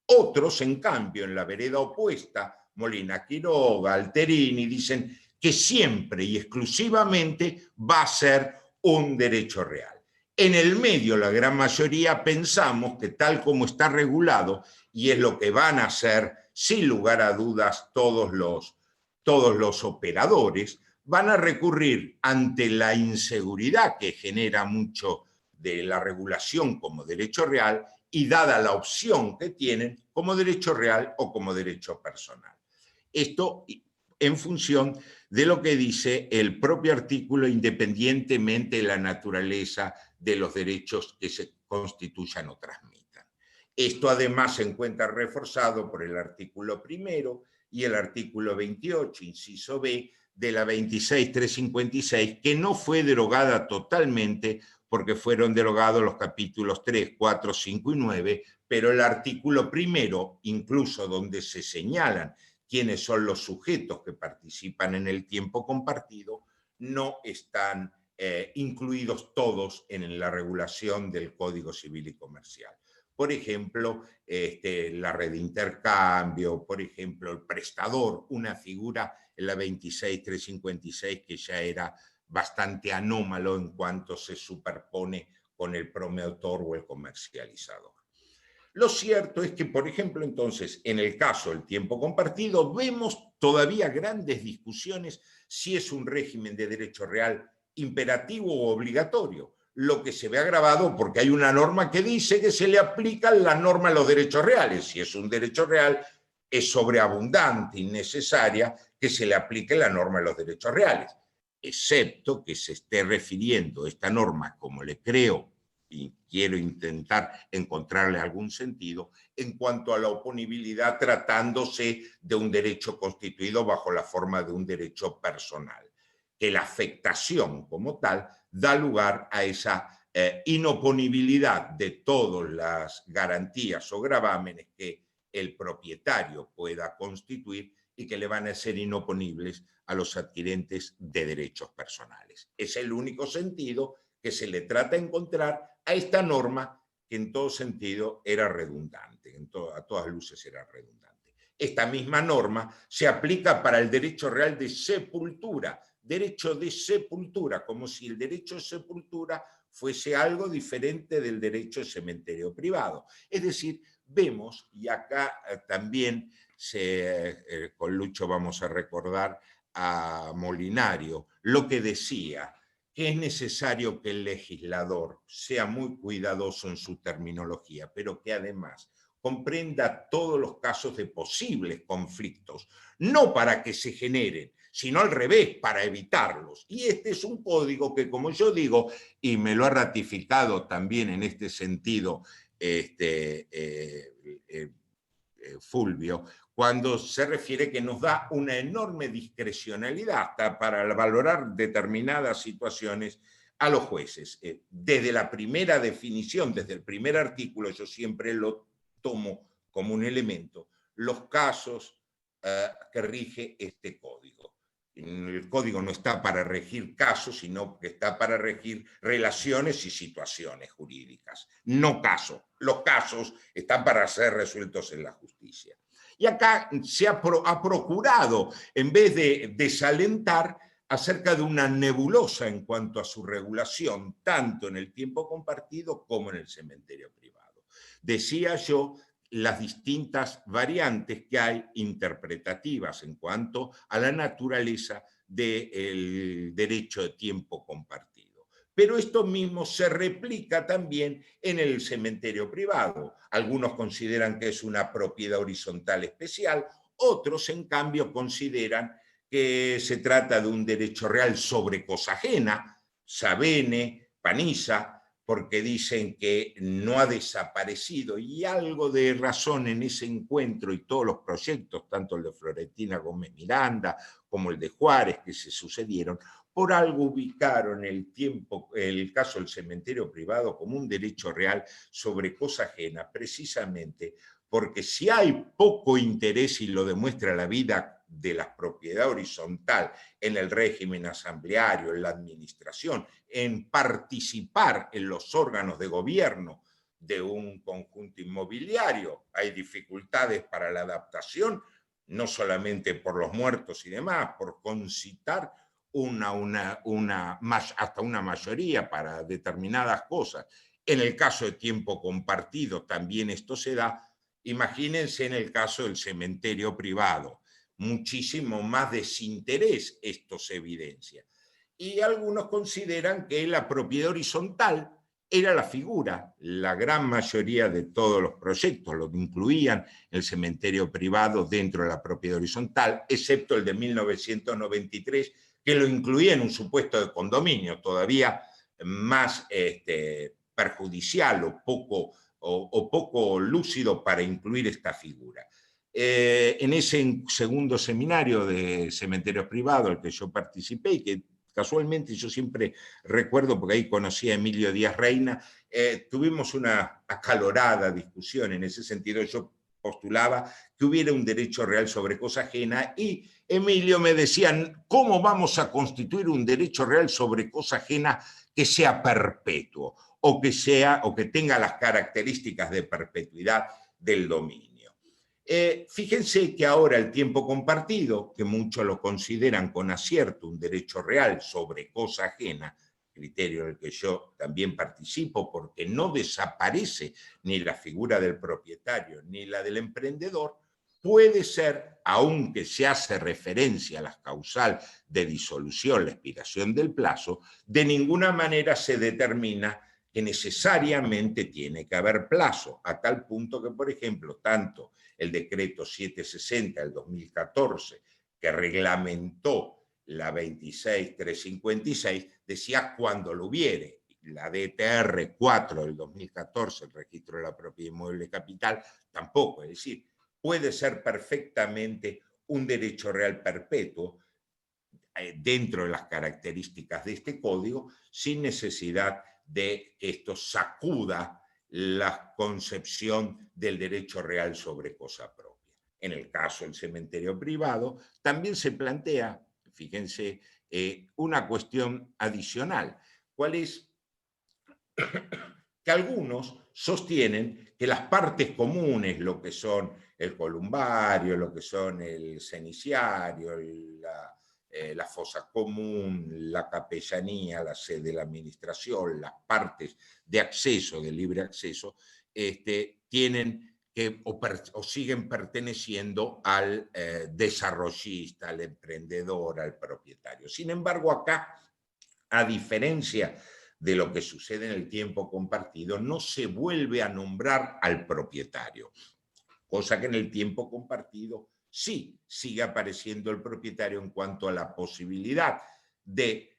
Otros, en cambio, en la vereda opuesta, Molina Quiroga, Alterini, dicen que siempre y exclusivamente va a ser un derecho real. En el medio, la gran mayoría pensamos que tal como está regulado, y es lo que van a hacer, sin lugar a dudas, todos los operadores, van a recurrir ante la inseguridad que genera mucho de la regulación como derecho real, y dada la opción que tienen, como derecho real o como derecho personal. Esto en función de lo que dice el propio artículo, independientemente de la naturaleza de los derechos que se constituyan o transmitan. Esto además se encuentra reforzado por el artículo 1 y el artículo 28, inciso B, de la 26.356, que no fue derogada totalmente porque fueron derogados los capítulos 3, 4, 5 y 9, pero el artículo 1, incluso donde se señalan quiénes son los sujetos que participan en el tiempo compartido, no están incluidos todos en la regulación del Código Civil y Comercial. Por ejemplo, la red de intercambio, por ejemplo, el prestador, una figura en la 26.356 que ya era bastante anómalo en cuanto se superpone con el promotor o el comercializador. Lo cierto es que, por ejemplo, entonces, en el caso del tiempo compartido, vemos todavía grandes discusiones si es un régimen de derecho real imperativo o obligatorio, lo que se ve agravado porque hay una norma que dice que se le aplica la norma a los derechos reales. Si es un derecho real, es sobreabundante y necesaria que se le aplique la norma a los derechos reales, excepto que se esté refiriendo esta norma, como le creo, y quiero intentar encontrarle algún sentido, en cuanto a la oponibilidad tratándose de un derecho constituido bajo la forma de un derecho personal, que la afectación como tal da lugar a esa inoponibilidad de todas las garantías o gravámenes que el propietario pueda constituir y que le van a ser inoponibles a los adquirentes de derechos personales. Es el único sentido que se le trata de encontrar a esta norma que en todo sentido era redundante, a todas luces era redundante. Esta misma norma se aplica para el derecho real de sepultura, derecho de sepultura, como si el derecho de sepultura fuese algo diferente del derecho de cementerio privado. Es decir, vemos, y acá también con Lucho vamos a recordar a Molinario, lo que decía, que es necesario que el legislador sea muy cuidadoso en su terminología, pero que además comprenda todos los casos de posibles conflictos, no para que se generen, sino al revés, para evitarlos. Y este es un código que, como yo digo, y me lo ha ratificado también en este sentido Fulvio, cuando se refiere que nos da una enorme discrecionalidad hasta para valorar determinadas situaciones a los jueces. Desde la primera definición, desde el primer artículo, yo siempre lo tomo como un elemento, los casos que rige este código. El código no está para regir casos, sino que está para regir relaciones y situaciones jurídicas, no casos. Los casos están para ser resueltos en la justicia. Y acá se ha procurado, en vez de desalentar, acerca de una nebulosa en cuanto a su regulación, tanto en el tiempo compartido como en el cementerio privado. Decía yo las distintas variantes que hay interpretativas en cuanto a la naturaleza del derecho de tiempo compartido. Pero esto mismo se replica también en el cementerio privado. Algunos consideran que es una propiedad horizontal especial, otros en cambio consideran que se trata de un derecho real sobre cosa ajena, Sabene, Paniza, porque dicen que no ha desaparecido, y algo de razón en ese encuentro y todos los proyectos, tanto el de Florentina Gómez Miranda como el de Juárez, que se sucedieron, por algo ubicaron el caso del cementerio privado como un derecho real sobre cosa ajena, precisamente porque si hay poco interés, y lo demuestra la vida de la propiedad horizontal en el régimen asambleario, en la administración, en participar en los órganos de gobierno de un conjunto inmobiliario, hay dificultades para la adaptación, no solamente por los muertos y demás, por concitar hasta una mayoría para determinadas cosas. En el caso de tiempo compartido también esto se da. Imagínense en el caso del cementerio privado, muchísimo más desinterés esto se evidencia. Y algunos consideran que la propiedad horizontal era la figura. La gran mayoría de todos los proyectos lo incluían el cementerio privado dentro de la propiedad horizontal, excepto el de 1993, que lo incluía en un supuesto de condominio, todavía más perjudicial o poco lúcido para incluir esta figura. En ese segundo seminario de cementerios privados al que yo participé, y que casualmente yo siempre recuerdo porque ahí conocí a Emilio Díaz Reina, tuvimos una acalorada discusión en ese sentido. Yo postulaba que hubiera un derecho real sobre cosa ajena y Emilio me decía, ¿cómo vamos a constituir un derecho real sobre cosa ajena que sea perpetuo o que tenga las características de perpetuidad del dominio? Fíjense que ahora el tiempo compartido, que muchos lo consideran con acierto un derecho real sobre cosa ajena, criterio en el que yo también participo porque no desaparece ni la figura del propietario ni la del emprendedor, puede ser, aunque se hace referencia a la causal de disolución, la expiración del plazo, de ninguna manera se determina que necesariamente tiene que haber plazo, a tal punto que, por ejemplo, tanto el decreto 760 del 2014, que reglamentó la 26356, decía cuando lo hubiere. La DTR 4 del 2014, el registro de la propiedad inmueble capital, tampoco. Es decir, puede ser perfectamente un derecho real perpetuo dentro de las características de este código, sin necesidad de que esto sacuda la concepción del derecho real sobre cosa propia. En el caso del cementerio privado, también se plantea, fíjense, una cuestión adicional. ¿Cuál es? Que algunos sostienen que las partes comunes, lo que son el columbario, lo que son el ceniciario, la fosa común, la capellanía, la sede de la administración, las partes de acceso, de libre acceso, tienen que o siguen perteneciendo al desarrollista, al emprendedor, al propietario. Sin embargo, acá, a diferencia de lo que sucede en el tiempo compartido, no se vuelve a nombrar al propietario, cosa que en el tiempo compartido sí sigue apareciendo el propietario en cuanto a la posibilidad de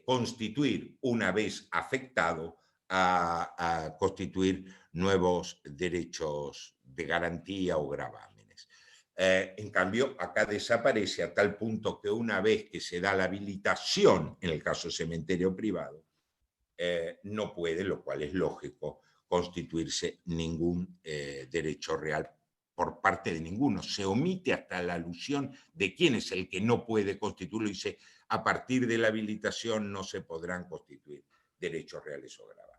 constituir, una vez afectado, a constituir nuevos derechos de garantía o gravámenes. En cambio, acá desaparece a tal punto que una vez que se da la habilitación, en el caso del cementerio privado, no puede, lo cual es lógico, constituirse ningún derecho real por parte de ninguno. Se omite hasta la alusión de quién es el que no puede constituirlo y dice, a partir de la habilitación no se podrán constituir derechos reales o gravámenes.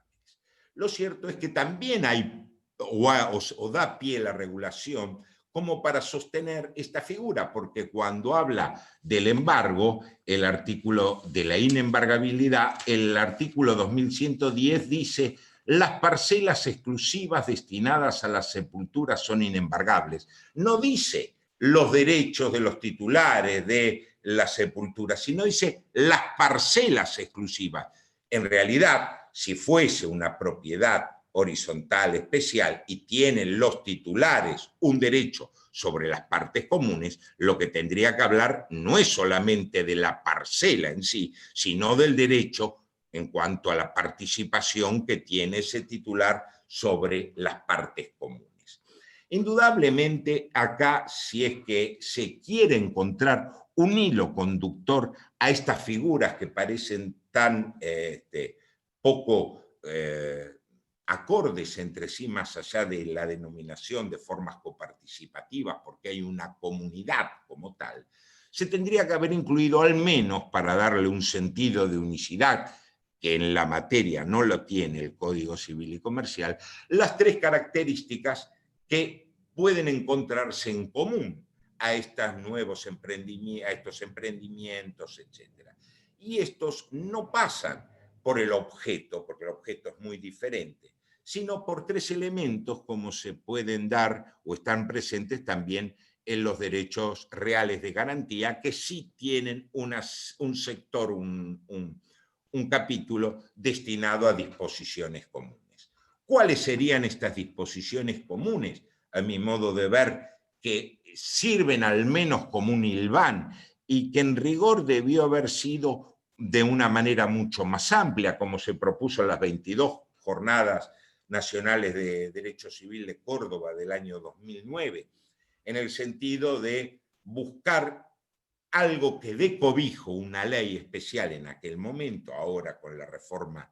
Lo cierto es que también hay, o da pie a la regulación, como para sostener esta figura, porque cuando habla del embargo, el artículo de la inembargabilidad, el artículo 2110 dice: las parcelas exclusivas destinadas a la sepultura son inembargables. No dice los derechos de los titulares de la sepultura, sino dice las parcelas exclusivas. En realidad, si fuese una propiedad horizontal especial y tienen los titulares un derecho sobre las partes comunes, lo que tendría que hablar no es solamente de la parcela en sí, sino del derecho en cuanto a la participación que tiene ese titular sobre las partes comunes. Indudablemente, acá, si es que se quiere encontrar un hilo conductor a estas figuras que parecen tan poco acordes entre sí, más allá de la denominación de formas coparticipativas, porque hay una comunidad como tal, se tendría que haber incluido, al menos para darle un sentido de unicidad, que en la materia no lo tiene el Código Civil y Comercial, las tres características que pueden encontrarse en común a estos nuevos emprendimientos, etc. Y estos no pasan por el objeto, porque el objeto es muy diferente, sino por tres elementos como se pueden dar o están presentes también en los derechos reales de garantía, que sí tienen un sector, un capítulo destinado a disposiciones comunes. ¿Cuáles serían estas disposiciones comunes? A mi modo de ver, que sirven al menos como un hilván y que en rigor debió haber sido de una manera mucho más amplia, como se propuso en las 22 Jornadas Nacionales de Derecho Civil de Córdoba del año 2009, en el sentido de buscar algo que dé cobijo, una ley especial en aquel momento. Ahora con la reforma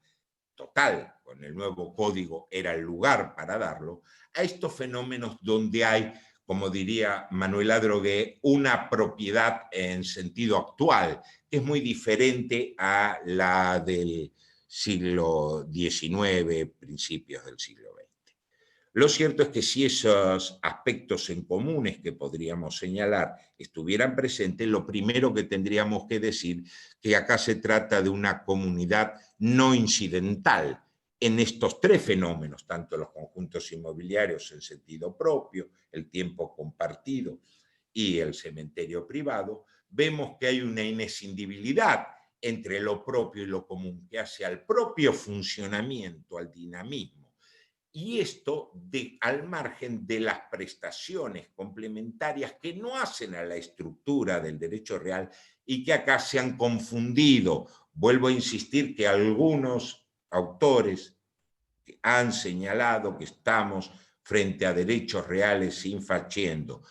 total, con el nuevo código, era el lugar para darlo, a estos fenómenos donde hay, como diría Manuel Adrogué, una propiedad en sentido actual, que es muy diferente a la del siglo XIX, principios del siglo XX. Lo cierto es que si esos aspectos en comunes que podríamos señalar estuvieran presentes, lo primero que tendríamos que decir que acá se trata de una comunidad no incidental en estos tres fenómenos, tanto los conjuntos inmobiliarios en sentido propio, el tiempo compartido y el cementerio privado. Vemos que hay una inescindibilidad entre lo propio y lo común, que hace al propio funcionamiento, al dinamismo. Y esto al margen de las prestaciones complementarias que no hacen a la estructura del derecho real y que acá se han confundido. Vuelvo a insistir que algunos autores han señalado que estamos frente a derechos reales infacciendo,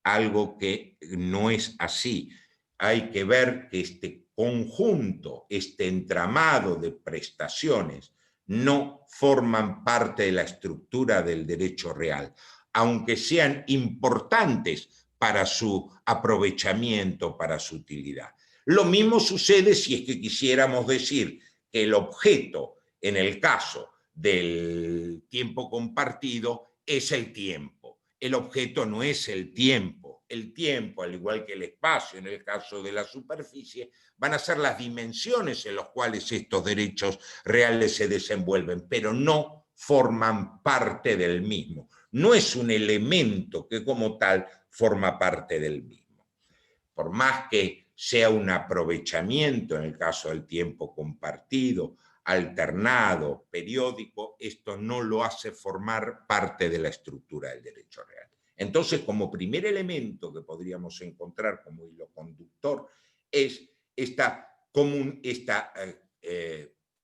algo que no es así. Hay que ver que este conjunto, este entramado de prestaciones, no forman parte de la estructura del derecho real, aunque sean importantes para su aprovechamiento, para su utilidad. Lo mismo sucede si es que quisiéramos decir que el objeto, en el caso del tiempo compartido, es el tiempo. El objeto no es el tiempo. El tiempo, al igual que el espacio, en el caso de la superficie, van a ser las dimensiones en las cuales estos derechos reales se desenvuelven, pero no forman parte del mismo. No es un elemento que como tal forma parte del mismo. Por más que sea un aprovechamiento en el caso del tiempo compartido, alternado, periódico, esto no lo hace formar parte de la estructura del derecho real. Entonces, como primer elemento que podríamos encontrar como hilo conductor es esta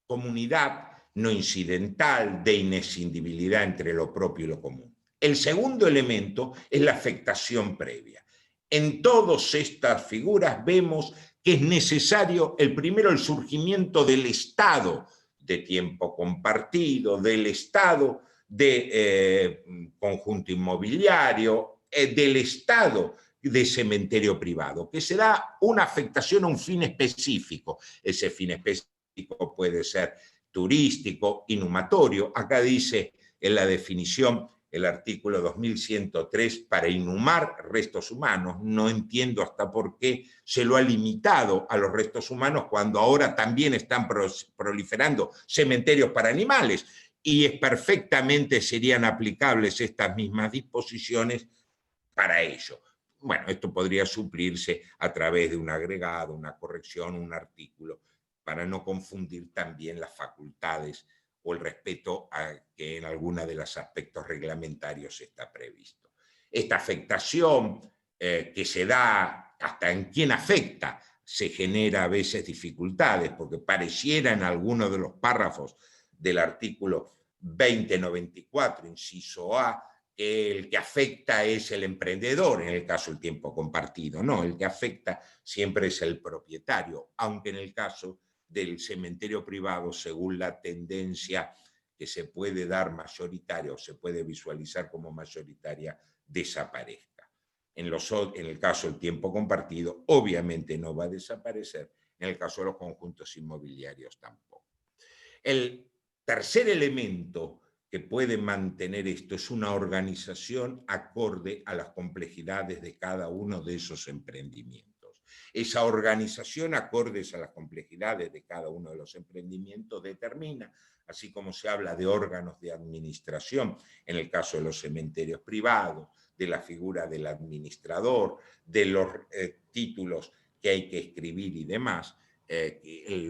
comunidad no incidental de inescindibilidad entre lo propio y lo común. El segundo elemento es la afectación previa. En todas estas figuras vemos que es necesario, primero, el surgimiento del estado de tiempo compartido, del estado de conjunto inmobiliario, del estado de cementerio privado, que se da una afectación a un fin específico. Ese fin específico puede ser turístico, inhumatorio. Acá dice en la definición el artículo 2103 para inhumar restos humanos. No entiendo hasta por qué se lo ha limitado a los restos humanos cuando ahora también están proliferando cementerios para animales, y perfectamente serían aplicables estas mismas disposiciones para ello. Bueno, esto podría suplirse a través de un agregado, una corrección, un artículo, para no confundir también las facultades o el respeto a que en alguna de los aspectos reglamentarios está previsto. Esta afectación que se da, hasta en quién afecta, se genera a veces dificultades, porque pareciera en algunos de los párrafos del artículo 2094, inciso A, que el que afecta es el emprendedor, en el caso del tiempo compartido. No, el que afecta siempre es el propietario, aunque en el caso del cementerio privado, según la tendencia que se puede dar mayoritaria o se puede visualizar como mayoritaria, desaparezca. En el caso del tiempo compartido, obviamente no va a desaparecer, en el caso de los conjuntos inmobiliarios tampoco. El tercer elemento que puede mantener esto es una organización acorde a las complejidades de cada uno de esos emprendimientos. Esa organización acorde a las complejidades de cada uno de los emprendimientos determina, así como se habla de órganos de administración, en el caso de los cementerios privados, de la figura del administrador, de los títulos que hay que escribir y demás,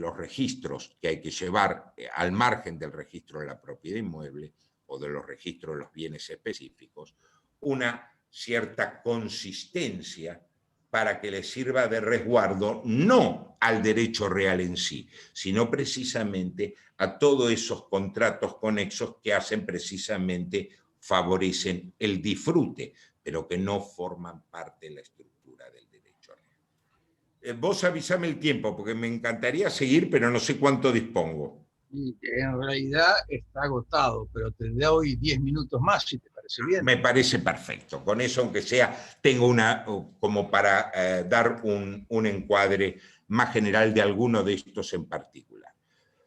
los registros que hay que llevar al margen del registro de la propiedad inmueble o de los registros de los bienes específicos, una cierta consistencia para que le sirva de resguardo no al derecho real en sí, sino precisamente a todos esos contratos conexos que hacen precisamente, favorecen el disfrute, pero que no forman parte de la estructura del derecho real. Vos avísame el tiempo, porque me encantaría seguir, pero no sé cuánto dispongo. Y en realidad está agotado, pero te doy 10 minutos más, si te parece bien. Me parece perfecto. Con eso, aunque sea, tengo una, como para dar un encuadre más general de alguno de estos en particular.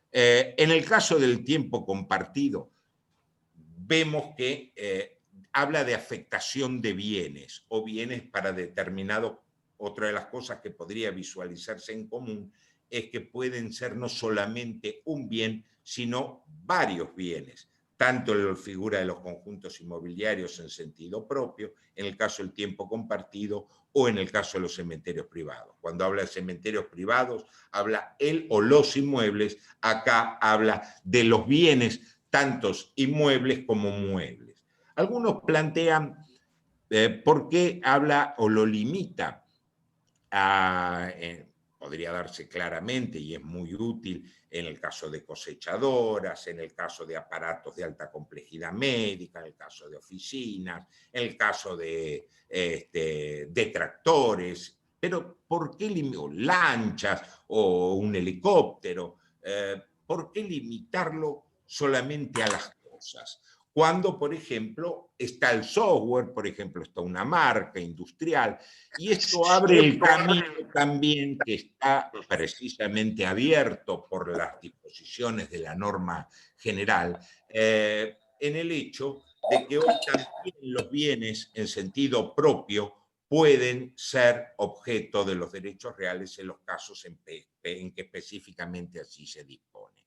En el caso del tiempo compartido, vemos que habla de afectación de bienes o bienes para determinado. Otra de las cosas que podría visualizarse en común es que pueden ser no solamente un bien, sino varios bienes, tanto en la figura de los conjuntos inmobiliarios en sentido propio, en el caso del tiempo compartido o en el caso de los cementerios privados. Cuando habla de cementerios privados, habla el o los inmuebles, acá habla de los bienes, tantos inmuebles como muebles. Algunos plantean por qué habla o lo limita. Podría darse claramente y es muy útil en el caso de cosechadoras, en el caso de aparatos de alta complejidad médica, en el caso de oficinas, en el caso de tractores, pero ¿por qué lanchas o un helicóptero? ¿Por qué limitarlo solamente a las cosas? Cuando, por ejemplo, está el software, por ejemplo, está una marca industrial, y esto abre el camino también que está precisamente abierto por las disposiciones de la norma general, en el hecho de que hoy también los bienes en sentido propio pueden ser objeto de los derechos reales en los casos en que específicamente así se dispone.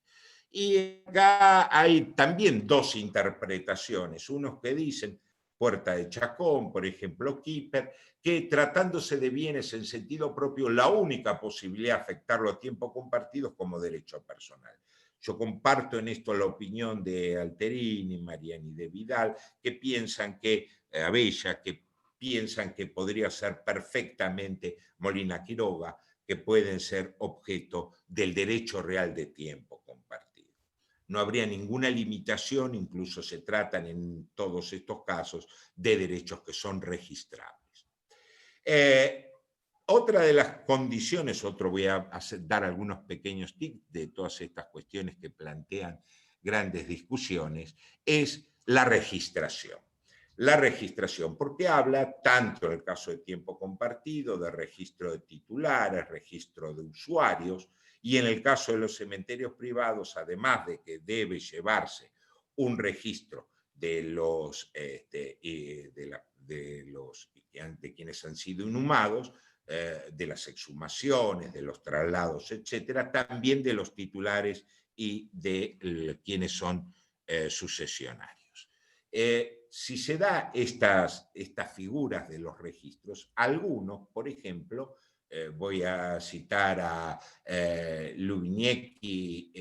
Y acá hay también dos interpretaciones, unos que dicen Puerta de Chacón, por ejemplo, Keeper, que tratándose de bienes en sentido propio, la única posibilidad de afectarlo a tiempo compartido es como derecho personal. Yo comparto en esto la opinión de Alterini, Mariani de Vidal, que piensan que, Abella, que piensan que podría ser perfectamente Molina Quiroga, que pueden ser objeto del derecho real de tiempo compartido. No habría ninguna limitación, incluso se tratan en todos estos casos de derechos que son registrables. Otra de las condiciones, voy a dar algunos pequeños tips de todas estas cuestiones que plantean grandes discusiones, es la registración. La registración, porque habla tanto en el caso de tiempo compartido, de registro de titulares, registro de usuarios, y en el caso de los cementerios privados, además de que debe llevarse un registro de quienes han sido inhumados, de las exhumaciones, de los traslados, etcétera, también de los titulares y de quienes son sucesionarios. Si se da estas figuras de los registros, algunos, por ejemplo, voy a citar a Lubiniecki,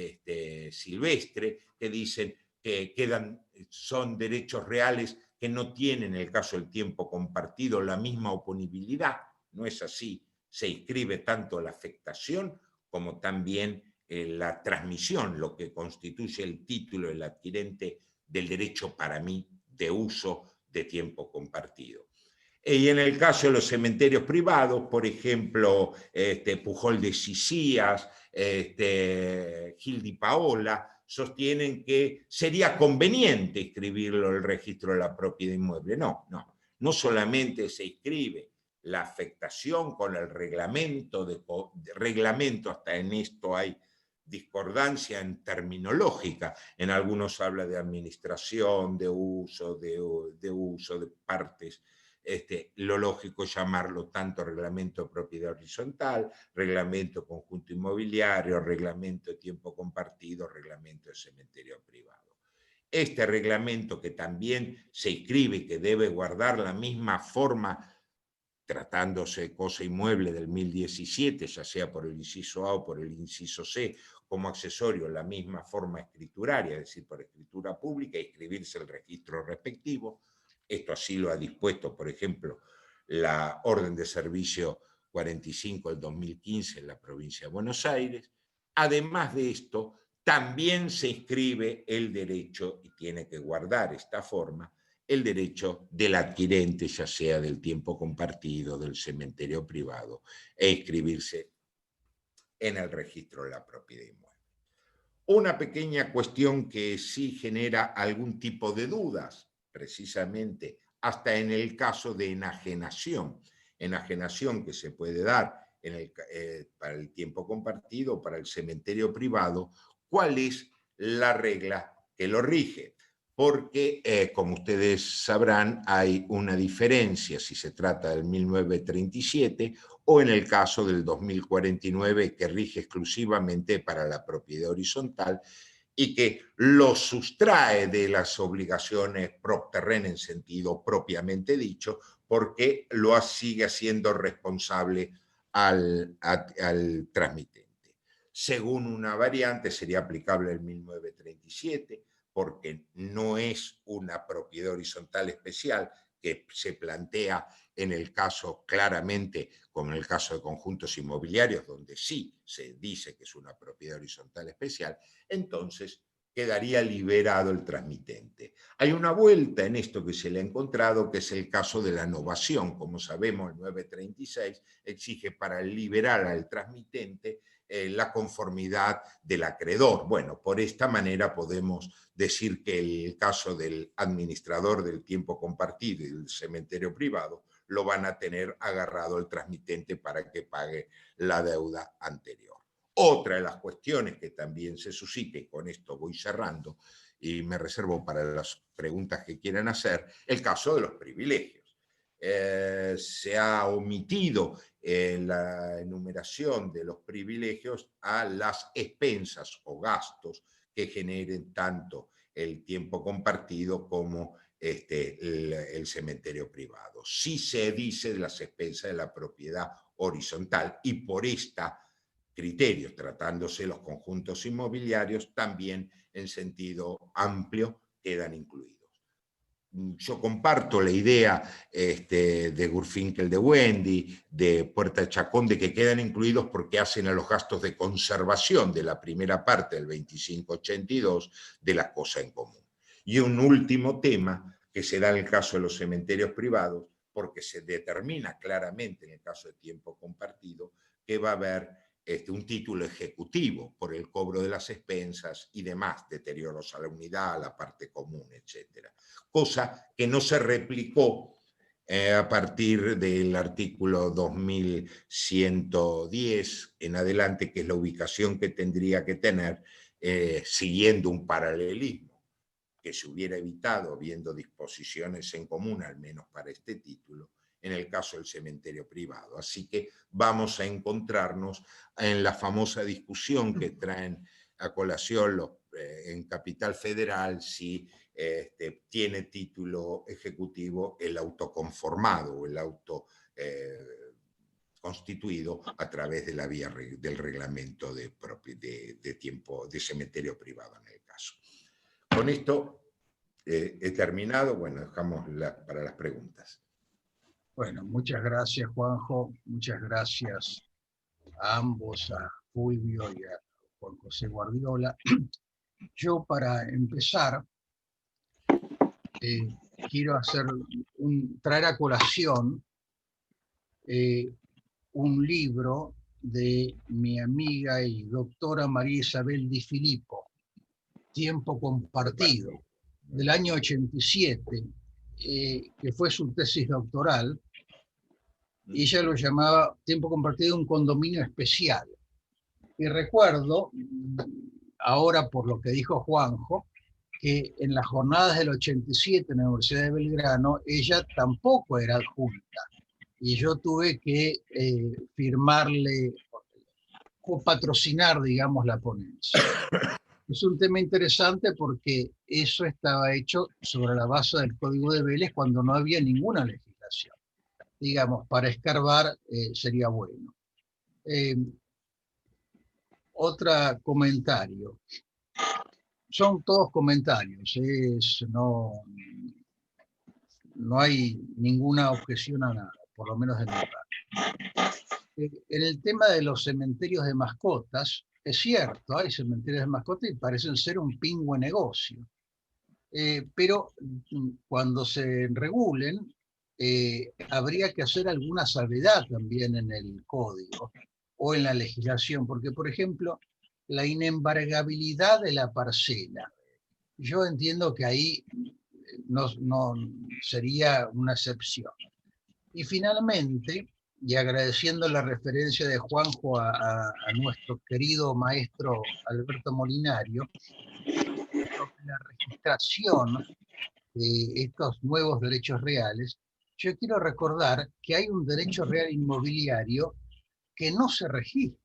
Silvestre, que dicen que son derechos reales que no tienen, en el caso del tiempo compartido, la misma oponibilidad. No es así. Se inscribe tanto la afectación como también la transmisión, lo que constituye el título del adquirente del derecho para mí de uso de tiempo compartido. Y en el caso de los cementerios privados, por ejemplo, Pujol de Sicías, Gil di Paola, sostienen que sería conveniente inscribirlo en el registro de la propiedad inmueble. No solamente se inscribe la afectación con el reglamento, hasta en esto hay discordancia en terminológica. En algunos habla de administración, de uso de partes. Lo lógico es llamarlo tanto reglamento de propiedad horizontal, reglamento conjunto inmobiliario, reglamento de tiempo compartido, reglamento de cementerio privado. Este reglamento, que también se inscribe, que debe guardar la misma forma, tratándose de cosa inmueble del 1017, ya sea por el inciso A o por el inciso C, como accesorio la misma forma escrituraria, es decir, por escritura pública, y inscribirse el registro respectivo. Esto así lo ha dispuesto, por ejemplo, la Orden de Servicio 45 del 2015 en la provincia de Buenos Aires. Además de esto, también se inscribe el derecho, y tiene que guardar esta forma, el derecho del adquirente, ya sea del tiempo compartido, del cementerio privado, e inscribirse en el registro de la propiedad inmueble. Una pequeña cuestión que sí genera algún tipo de dudas, precisamente hasta en el caso de enajenación que se puede dar para el tiempo compartido o para el cementerio privado, ¿cuál es la regla que lo rige? Porque, como ustedes sabrán, hay una diferencia si se trata del 1937 o en el caso del 2049, que rige exclusivamente para la propiedad horizontal y que lo sustrae de las obligaciones prop terreno en sentido propiamente dicho, porque lo sigue haciendo responsable al transmitente. Según una variante, sería aplicable el 1937, porque no es una propiedad horizontal especial que se plantea en el caso claramente, como en el caso de conjuntos inmobiliarios, donde sí se dice que es una propiedad horizontal especial, entonces quedaría liberado el transmitente. Hay una vuelta en esto que se le ha encontrado, que es el caso de la novación. Como sabemos, el 936 exige para liberar al transmitente la conformidad del acreedor. Bueno, por esta manera podemos decir que el caso del administrador del tiempo compartido y del cementerio privado lo van a tener agarrado el transmitente para que pague la deuda anterior. Otra de las cuestiones que también se suscita, y con esto voy cerrando y me reservo para las preguntas que quieran hacer, el caso de los privilegios. Se ha omitido en la enumeración de los privilegios a las expensas o gastos que generen tanto el tiempo compartido como el cementerio privado. Sí se dice de las expensas de la propiedad horizontal, y por esta criterios, tratándose los conjuntos inmobiliarios, también en sentido amplio quedan incluidos. Yo comparto la idea de Gurfinkel de Wendy, de Puerta de Chacón, de que quedan incluidos porque hacen a los gastos de conservación de la primera parte del 2582 de la cosa en común. Y un último tema que se da en el caso de los cementerios privados, porque se determina claramente en el caso de tiempo compartido que va a haber un título ejecutivo por el cobro de las expensas y demás, deterioros a la unidad, a la parte común, etc. Cosa que no se replicó a partir del artículo 2110 en adelante, que es la ubicación que tendría que tener siguiendo un paralelismo que se hubiera evitado viendo disposiciones en común, al menos para este título, en el caso del cementerio privado. Así que vamos a encontrarnos en la famosa discusión que traen a colación en Capital Federal si tiene título ejecutivo el autoconformado o el auto constituido a través de la vía del reglamento de tiempo de cementerio privado en el caso. Con esto he terminado. Bueno, dejamos para las preguntas. Bueno, muchas gracias, Juanjo. Muchas gracias a ambos, a Fulvio y a Juan José Guardiola. Yo, para empezar, quiero traer a colación un libro de mi amiga y doctora María Isabel Di Filippo, Tiempo Compartido, del año 87, que fue su tesis doctoral. Y ella lo llamaba Tiempo Compartido, un condominio especial. Y recuerdo, ahora por lo que dijo Juanjo, que en las jornadas del 87 en la Universidad de Belgrano, ella tampoco era adjunta. Y yo tuve que firmarle, o patrocinar, digamos, la ponencia. Es un tema interesante porque eso estaba hecho sobre la base del Código de Vélez cuando no había ninguna legislación. Digamos, para escarbar sería bueno. Otro comentario. Son todos comentarios, no hay ninguna objeción a nada, por lo menos de mi parte. En el tema de los cementerios de mascotas, es cierto, hay cementerios de mascotas y parecen ser un pingüe negocio. Pero cuando se regulen, habría que hacer alguna salvedad también en el código o en la legislación, porque, por ejemplo, la inembargabilidad de la parcela. Yo entiendo que ahí no sería una excepción. Y finalmente, y agradeciendo la referencia de Juanjo a nuestro querido maestro Alberto Molinario, sobre la registración de estos nuevos derechos reales, yo quiero recordar que hay un derecho real inmobiliario que no se registra.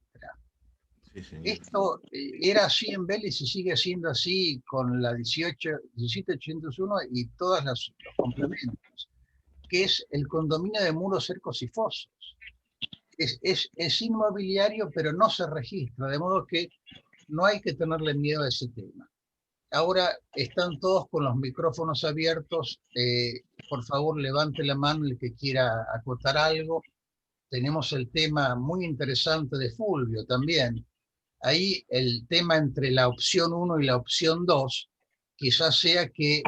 Sí, esto era así en Vélez y sigue siendo así con la 17801 y todos los complementos, que es el condominio de muros, cercos y fosos. Es inmobiliario, pero no se registra, de modo que no hay que tenerle miedo a ese tema. Ahora están todos con los micrófonos abiertos. Por favor, levante la mano el que quiera acotar algo. Tenemos el tema muy interesante de Fulvio también. Ahí el tema entre la opción 1 y la opción 2, quizás sea que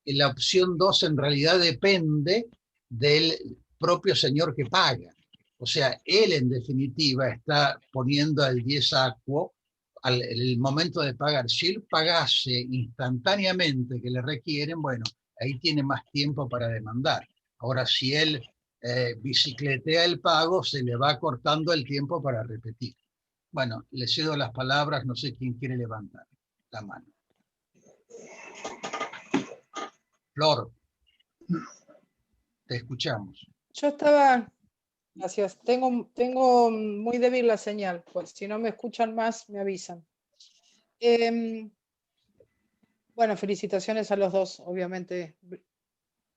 la opción 2 en realidad depende del propio señor que paga. O sea, él en definitiva está poniendo el dies aquo en el momento de pagar. Si él pagase instantáneamente que le requieren, bueno, ahí tiene más tiempo para demandar. Ahora, si él bicicletea el pago, se le va cortando el tiempo para repetir. Bueno, le cedo las palabras, no sé quién quiere levantar la mano. Flor, te escuchamos. Yo estaba, gracias, tengo muy débil la señal, pues si no me escuchan más, me avisan. Bueno, felicitaciones a los dos, obviamente,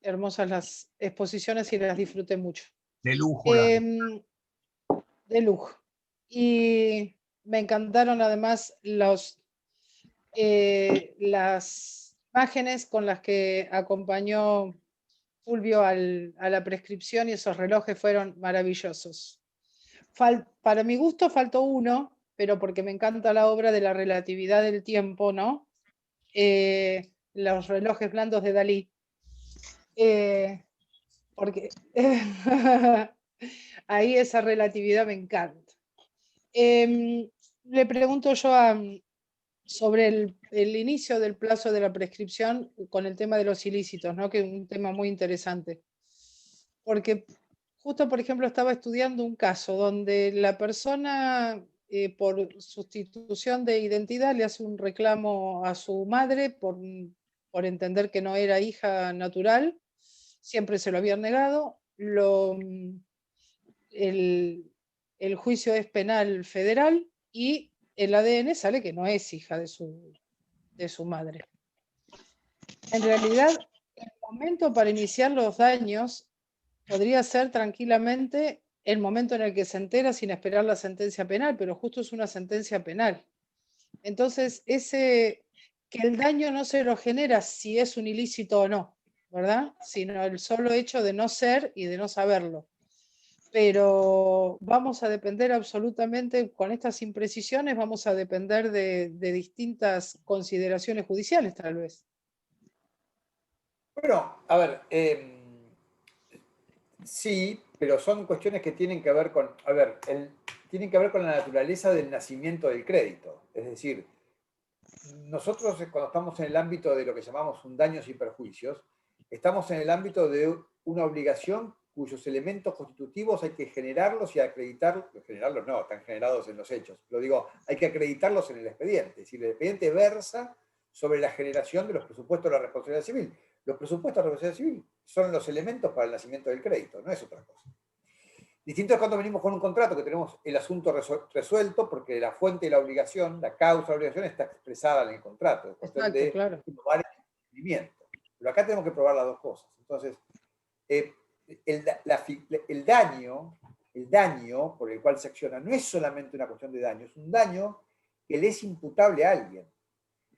hermosas las exposiciones y las disfruté mucho. De lujo. De lujo. Y me encantaron además las imágenes con las que acompañó Fulvio a la prescripción, y esos relojes fueron maravillosos. Para mi gusto faltó uno, pero porque me encanta la obra de la relatividad del tiempo, ¿no? Los relojes blandos de Dalí. Porque ahí esa relatividad me encanta. Le pregunto yo sobre el inicio del plazo de la prescripción con el tema de los ilícitos, ¿no? Que es un tema muy interesante. Porque justo, por ejemplo, estaba estudiando un caso donde la persona, por sustitución de identidad, le hace un reclamo a su madre por por entender que no era hija natural, siempre se lo habían negado. El juicio es penal federal y el ADN sale que no es hija de su madre. En realidad, el momento para iniciar los daños podría ser tranquilamente el momento en el que se entera sin esperar la sentencia penal, pero justo es una sentencia penal. Entonces, que el daño no se lo genera si es un ilícito o no, ¿verdad? Sino el solo hecho de no ser y de no saberlo. Pero vamos a depender absolutamente, con estas imprecisiones, vamos a depender de distintas consideraciones judiciales, tal vez. Bueno, a ver, sí, pero son cuestiones que tienen que ver con, tienen que ver con la naturaleza del nacimiento del crédito. Es decir, nosotros cuando estamos en el ámbito de lo que llamamos un daños y perjuicios, estamos en el ámbito de una obligación cuyos elementos constitutivos hay que generarlos y acreditarlos. Generarlos no, están generados en los hechos. Pero digo, hay que acreditarlos en el expediente. Es decir, el expediente versa sobre la generación de los presupuestos de la responsabilidad civil. Los presupuestos de la responsabilidad civil son los elementos para el nacimiento del crédito, no es otra cosa. Distinto es cuando venimos con un contrato que tenemos el asunto resuelto porque la fuente de la obligación, la causa de la obligación está expresada en el contrato. Es cuestión de claro. probar el cumplimiento. Pero acá tenemos que probar las dos cosas. Entonces, el daño por el cual se acciona no es solamente una cuestión de daño, es un daño que le es imputable a alguien.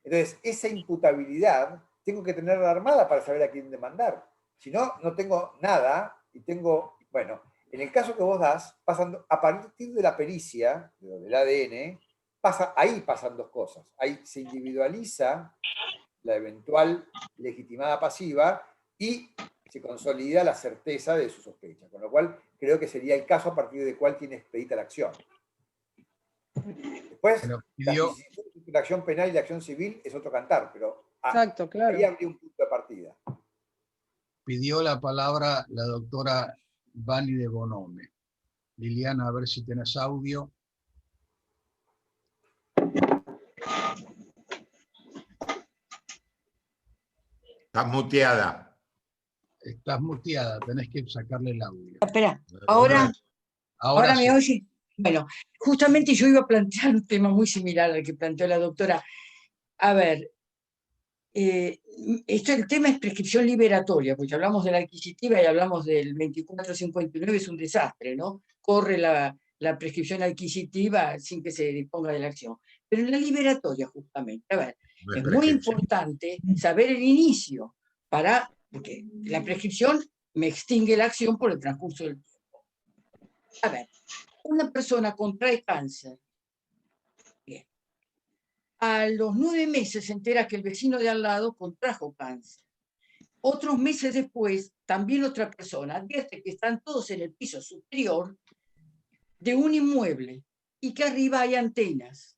Entonces, esa imputabilidad tengo que tenerla armada para saber a quién demandar. Si no, no tengo nada y tengo, bueno, en el caso que vos das, a partir de la pericia, del ADN, ahí pasan dos cosas. Ahí se individualiza la eventual legitimada pasiva y se consolida la certeza de su sospecha. Con lo cual, creo que sería el caso a partir del cual tiene expedita la acción. Después, la acción penal y la acción civil es otro cantar, pero exacto, claro. Ahí habría un punto de partida. Pidió la palabra la doctora Vani de Bonome. Liliana, a ver si tenés audio. Estás muteada. Estás muteada, tenés que sacarle el audio. Espera, ahora sí. me oye. Bueno, justamente yo iba a plantear un tema muy similar al que planteó la doctora. A ver, el tema es prescripción liberatoria, porque hablamos de la adquisitiva y hablamos del 2459, es un desastre, ¿no? Corre la prescripción adquisitiva sin que se disponga de la acción. Pero en la liberatoria, justamente, a ver, es muy importante saber el inicio, porque la prescripción me extingue la acción por el transcurso del tiempo. A ver, una persona contrae cáncer. Bien. A los 9 meses se entera que el vecino de al lado contrajo cáncer. Otros meses después, también otra persona advierte que están todos en el piso superior de un inmueble y que arriba hay antenas.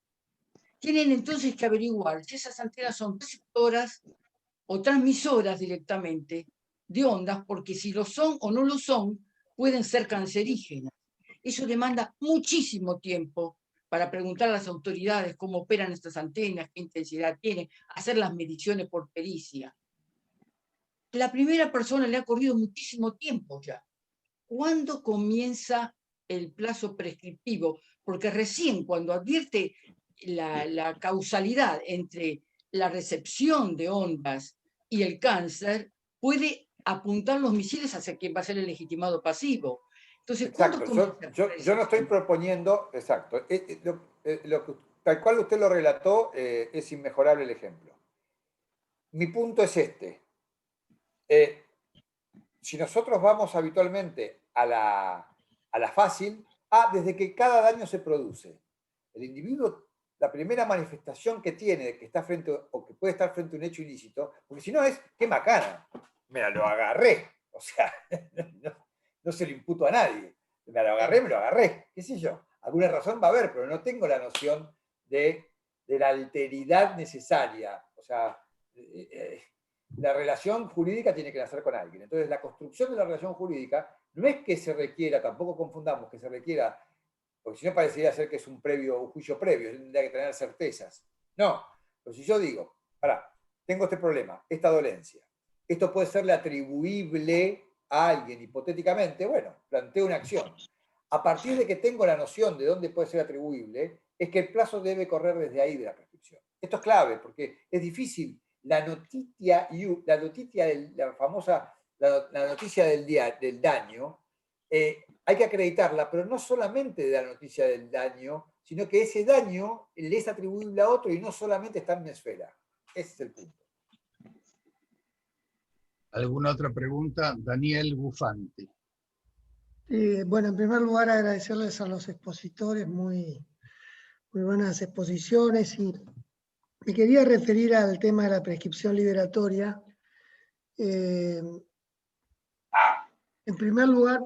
Tienen entonces que averiguar si esas antenas son receptoras o transmisoras directamente de ondas, porque si lo son o no lo son, pueden ser cancerígenas. Eso demanda muchísimo tiempo para preguntar a las autoridades cómo operan estas antenas, qué intensidad tienen, hacer las mediciones por pericia. La primera persona le ha corrido muchísimo tiempo ya. ¿Cuándo comienza el plazo prescriptivo? Porque recién cuando advierte la causalidad entre la recepción de ondas y el cáncer, puede apuntar los misiles hacia quien va a ser el legitimado pasivo. Entonces, exacto. Yo no estoy proponiendo, exacto, tal cual usted lo relató, es inmejorable el ejemplo. Mi punto es este. Si nosotros vamos habitualmente a la fácil, desde que cada daño se produce, el individuo, la primera manifestación que tiene de que está frente o que puede estar frente a un hecho ilícito, porque si no es, qué macana, me lo agarré, o sea, no se lo imputo a nadie, me lo agarré, qué sé yo, alguna razón va a haber, pero no tengo la noción de la alteridad necesaria, o sea, la relación jurídica tiene que nacer con alguien. Entonces, la construcción de la relación jurídica no es que se requiera, tampoco confundamos que se requiera, porque si no parecería ser que es un juicio previo, tendría que tener certezas. No, pero si yo digo, tengo este problema, esta dolencia. Esto puede serle atribuible a alguien hipotéticamente. Bueno, planteo una acción. A partir de que tengo la noción de dónde puede ser atribuible, es que el plazo debe correr desde ahí de la prescripción. Esto es clave, porque es difícil. La noticia del daño, hay que acreditarla, pero no solamente de la noticia del daño, sino que ese daño le es atribuible a otro y no solamente está en mi esfera. Ese es el punto. ¿Alguna otra pregunta? Daniel Bufante. Bueno, en primer lugar agradecerles a los expositores, muy buenas exposiciones, y me quería referir al tema de la prescripción liberatoria. En primer lugar,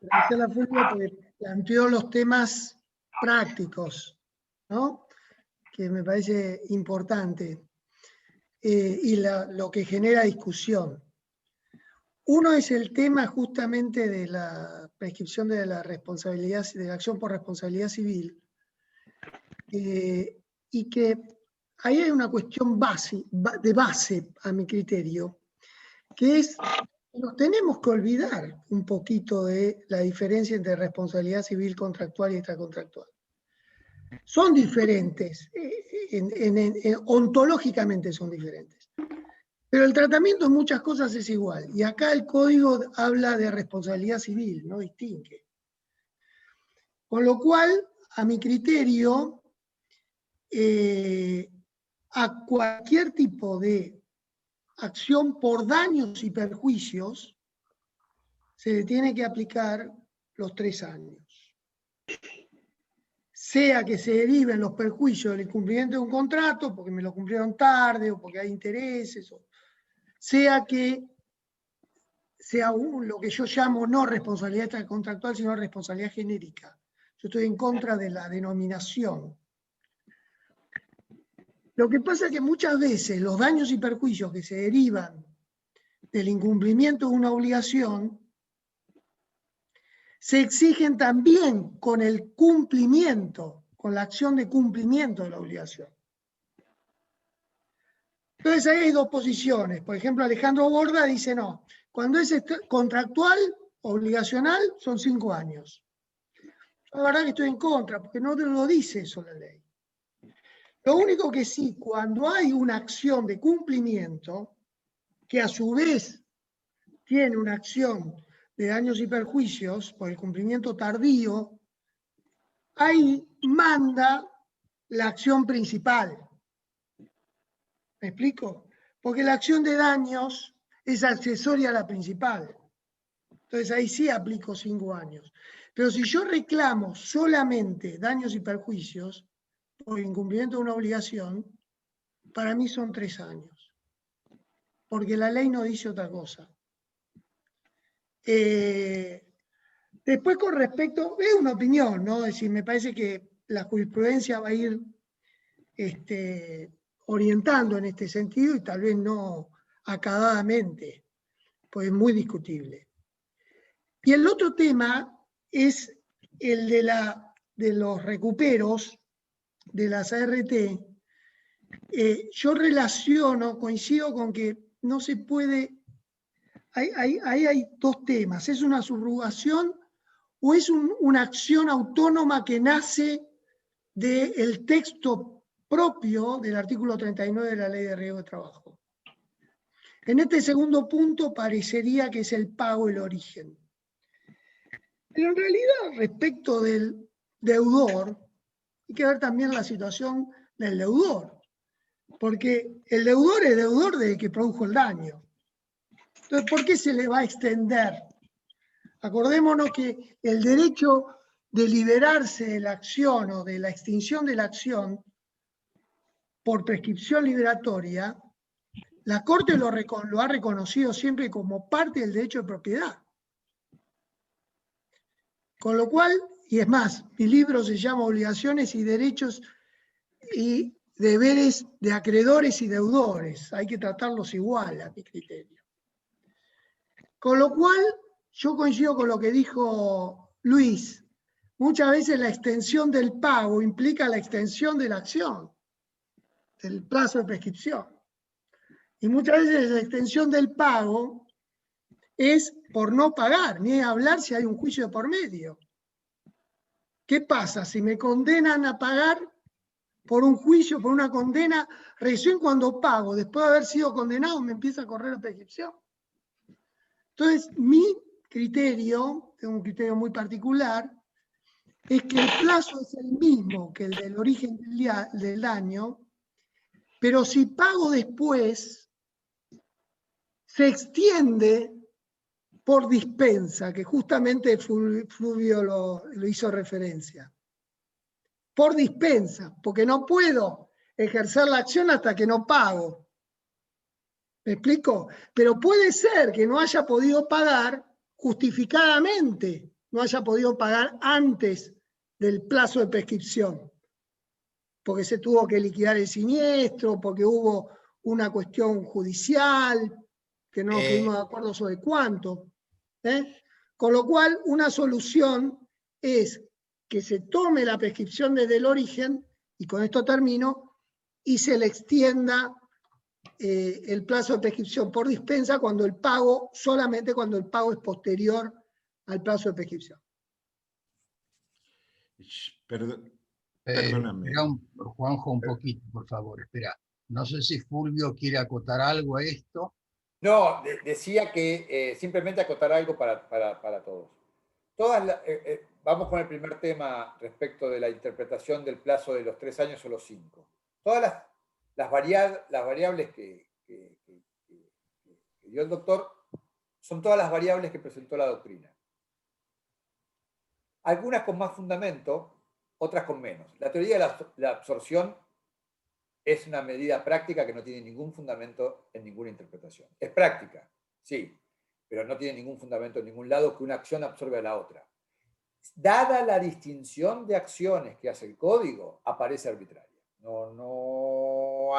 agradecer a Fulvio porque planteó los temas prácticos, ¿no? Que me parece importante, y lo que genera discusión. Uno es el tema justamente de la prescripción de la responsabilidad, de la acción por responsabilidad civil, y que ahí hay una cuestión de base, a mi criterio, que es que nos tenemos que olvidar un poquito de la diferencia entre responsabilidad civil contractual y extracontractual. Son diferentes, ontológicamente son diferentes. Pero el tratamiento en muchas cosas es igual. Y acá el código habla de responsabilidad civil, no distingue. Con lo cual, a mi criterio, a cualquier tipo de acción por daños y perjuicios, se le tiene que aplicar los 3 años. Sea que se deriven los perjuicios del incumplimiento de un contrato, porque me lo cumplieron tarde, o porque hay intereses, o sea que sea lo que yo llamo no responsabilidad extracontractual, sino responsabilidad genérica. Yo estoy en contra de la denominación. Lo que pasa es que muchas veces los daños y perjuicios que se derivan del incumplimiento de una obligación se exigen también con el cumplimiento, con la acción de cumplimiento de la obligación. Entonces ahí hay dos posiciones. Por ejemplo, Alejandro Borda dice no, cuando es contractual, obligacional, son 5 años. La verdad que estoy en contra, porque no lo dice eso la ley. Lo único que sí, cuando hay una acción de cumplimiento, que a su vez tiene una acción de daños y perjuicios por el cumplimiento tardío, ahí manda la acción principal. ¿Me explico? Porque la acción de daños es accesoria a la principal. Entonces ahí sí aplico 5 años. Pero si yo reclamo solamente daños y perjuicios por incumplimiento de una obligación, para mí son 3 años. Porque la ley no dice otra cosa. Después con respecto, es una opinión, ¿no? Es decir, me parece que la jurisprudencia va a ir orientando en este sentido y tal vez no acabadamente, pues es muy discutible. Y el otro tema es el de los recuperos de las ART. Yo relaciono, coincido con que no se puede, ahí hay 2 temas, ¿es una subrogación o es una acción autónoma que nace del texto propio del artículo 39 de la Ley de Riesgo de Trabajo? En este segundo punto parecería que es el pago el origen. Pero en realidad, respecto del deudor, hay que ver también la situación del deudor, porque el deudor es deudor de que produjo el daño. Entonces, ¿por qué se le va a extender? Acordémonos que el derecho de liberarse de la acción o de la extinción de la acción por prescripción liberatoria, la Corte lo ha reconocido siempre como parte del derecho de propiedad. Con lo cual, y es más, mi libro se llama Obligaciones y Derechos y Deberes de Acreedores y Deudores. Hay que tratarlos igual, a mi criterio. Con lo cual, yo coincido con lo que dijo Luis. Muchas veces la extensión del pago implica la extensión de la acción, del plazo de prescripción. Y muchas veces la extensión del pago es por no pagar, ni hablar si hay un juicio de por medio. ¿Qué pasa? Si me condenan a pagar por un juicio, por una condena, recién cuando pago, después de haber sido condenado, me empieza a correr la prescripción. Entonces, mi criterio, es un criterio muy particular, es que el plazo es el mismo que el del origen del daño, pero si pago después, se extiende por dispensa, que justamente Fluvio lo hizo referencia. Por dispensa, porque no puedo ejercer la acción hasta que no pago. ¿Me explico? Pero puede ser que no haya podido pagar justificadamente, no haya podido pagar antes del plazo de prescripción, porque se tuvo que liquidar el siniestro, porque hubo una cuestión judicial, que no nos quedamos de acuerdo sobre cuánto. Con lo cual, una solución es que se tome la prescripción desde el origen, y con esto termino, y se le extienda el plazo de prescripción por dispensa solamente cuando el pago es posterior al plazo de prescripción. Perdóname. Espera Juanjo, un poquito, por favor, espera. No sé si Fulvio quiere acotar algo a esto. No, decía que simplemente acotar algo para todos. Vamos con el primer tema respecto de la interpretación del plazo de los 3 años o los 5. Todas las variables que dio el doctor son todas las variables que presentó la doctrina. Algunas con más fundamento, otras con menos. La teoría de la absorción es una medida práctica que no tiene ningún fundamento en ninguna interpretación. Es práctica, sí, pero no tiene ningún fundamento en ningún lado que una acción absorbe a la otra. Dada la distinción de acciones que hace el código, aparece arbitraria. No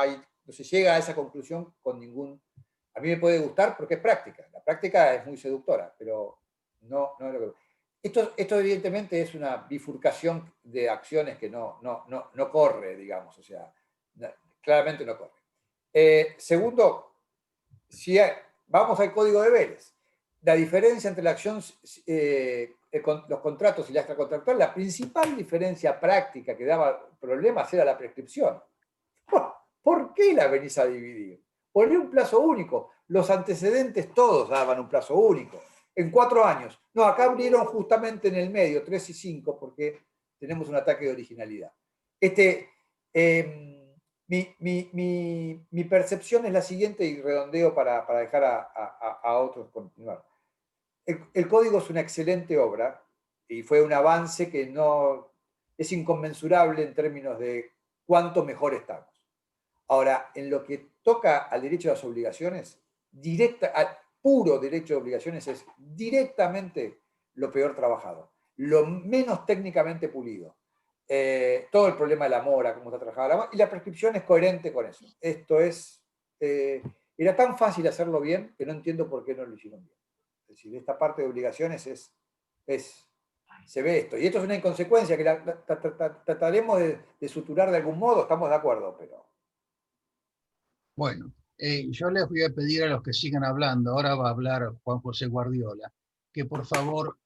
se llega a esa conclusión con ningún... A mí me puede gustar porque es práctica. La práctica es muy seductora, pero no es lo que... Esto evidentemente es una bifurcación de acciones que no corre, digamos, o sea, claramente no corre. Segundo, vamos al código de Vélez. La diferencia entre la acción, los contratos y la extracontractual, la principal diferencia práctica que daba problemas era la prescripción. ¿Por qué la venís a dividir? Poné un plazo único. Los antecedentes todos daban un plazo único. En 4 años. No, acá abrieron justamente en el medio, 3 y 5, porque tenemos un ataque de originalidad. Mi percepción es la siguiente, y redondeo para dejar a otros continuar. El código es una excelente obra, y fue un avance que no es inconmensurable en términos de cuánto mejor estamos. Ahora, en lo que toca al derecho de las obligaciones, puro derecho de obligaciones es directamente lo peor trabajado, lo menos técnicamente pulido. Todo el problema de la mora, cómo está trabajada la mora, y la prescripción es coherente con eso. Esto es... era tan fácil hacerlo bien que no entiendo por qué no lo hicieron bien. Es decir, esta parte de obligaciones se ve esto. Y esto es una inconsecuencia que trataremos de suturar de algún modo, estamos de acuerdo, pero... Bueno, yo les voy a pedir a los que sigan hablando, ahora va a hablar Juan José Guardiola, que por favor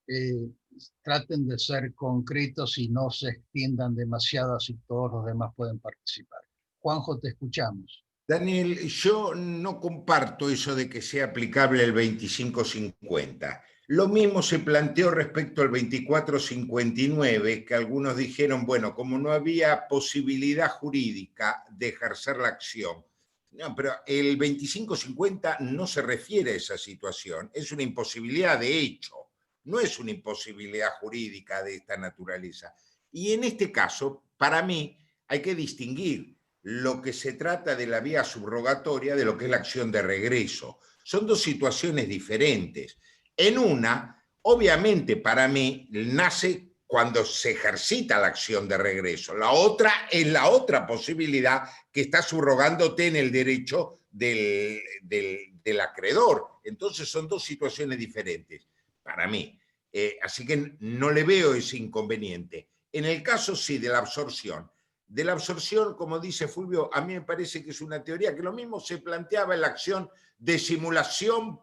traten de ser concretos y no se extiendan demasiado, así todos los demás pueden participar. Juanjo, te escuchamos. Daniel, yo no comparto eso de que sea aplicable el 2550. Lo mismo se planteó respecto al 2459, que algunos dijeron, bueno, como no había posibilidad jurídica de ejercer la acción. No, pero el 2550 no se refiere a esa situación, es una imposibilidad de hecho, no es una imposibilidad jurídica de esta naturaleza. Y en este caso, para mí, hay que distinguir lo que se trata de la vía subrogatoria de lo que es la acción de regreso. Son dos situaciones diferentes. En una, obviamente para mí, nace cuando se ejercita la acción de regreso. La otra es la otra posibilidad que está subrogándote en el derecho del acreedor. Entonces son dos situaciones diferentes para mí. Así que no le veo ese inconveniente. En el caso sí de la absorción, de la absorción, como dice Fulvio, a mí me parece que es una teoría que lo mismo se planteaba en la acción de simulación,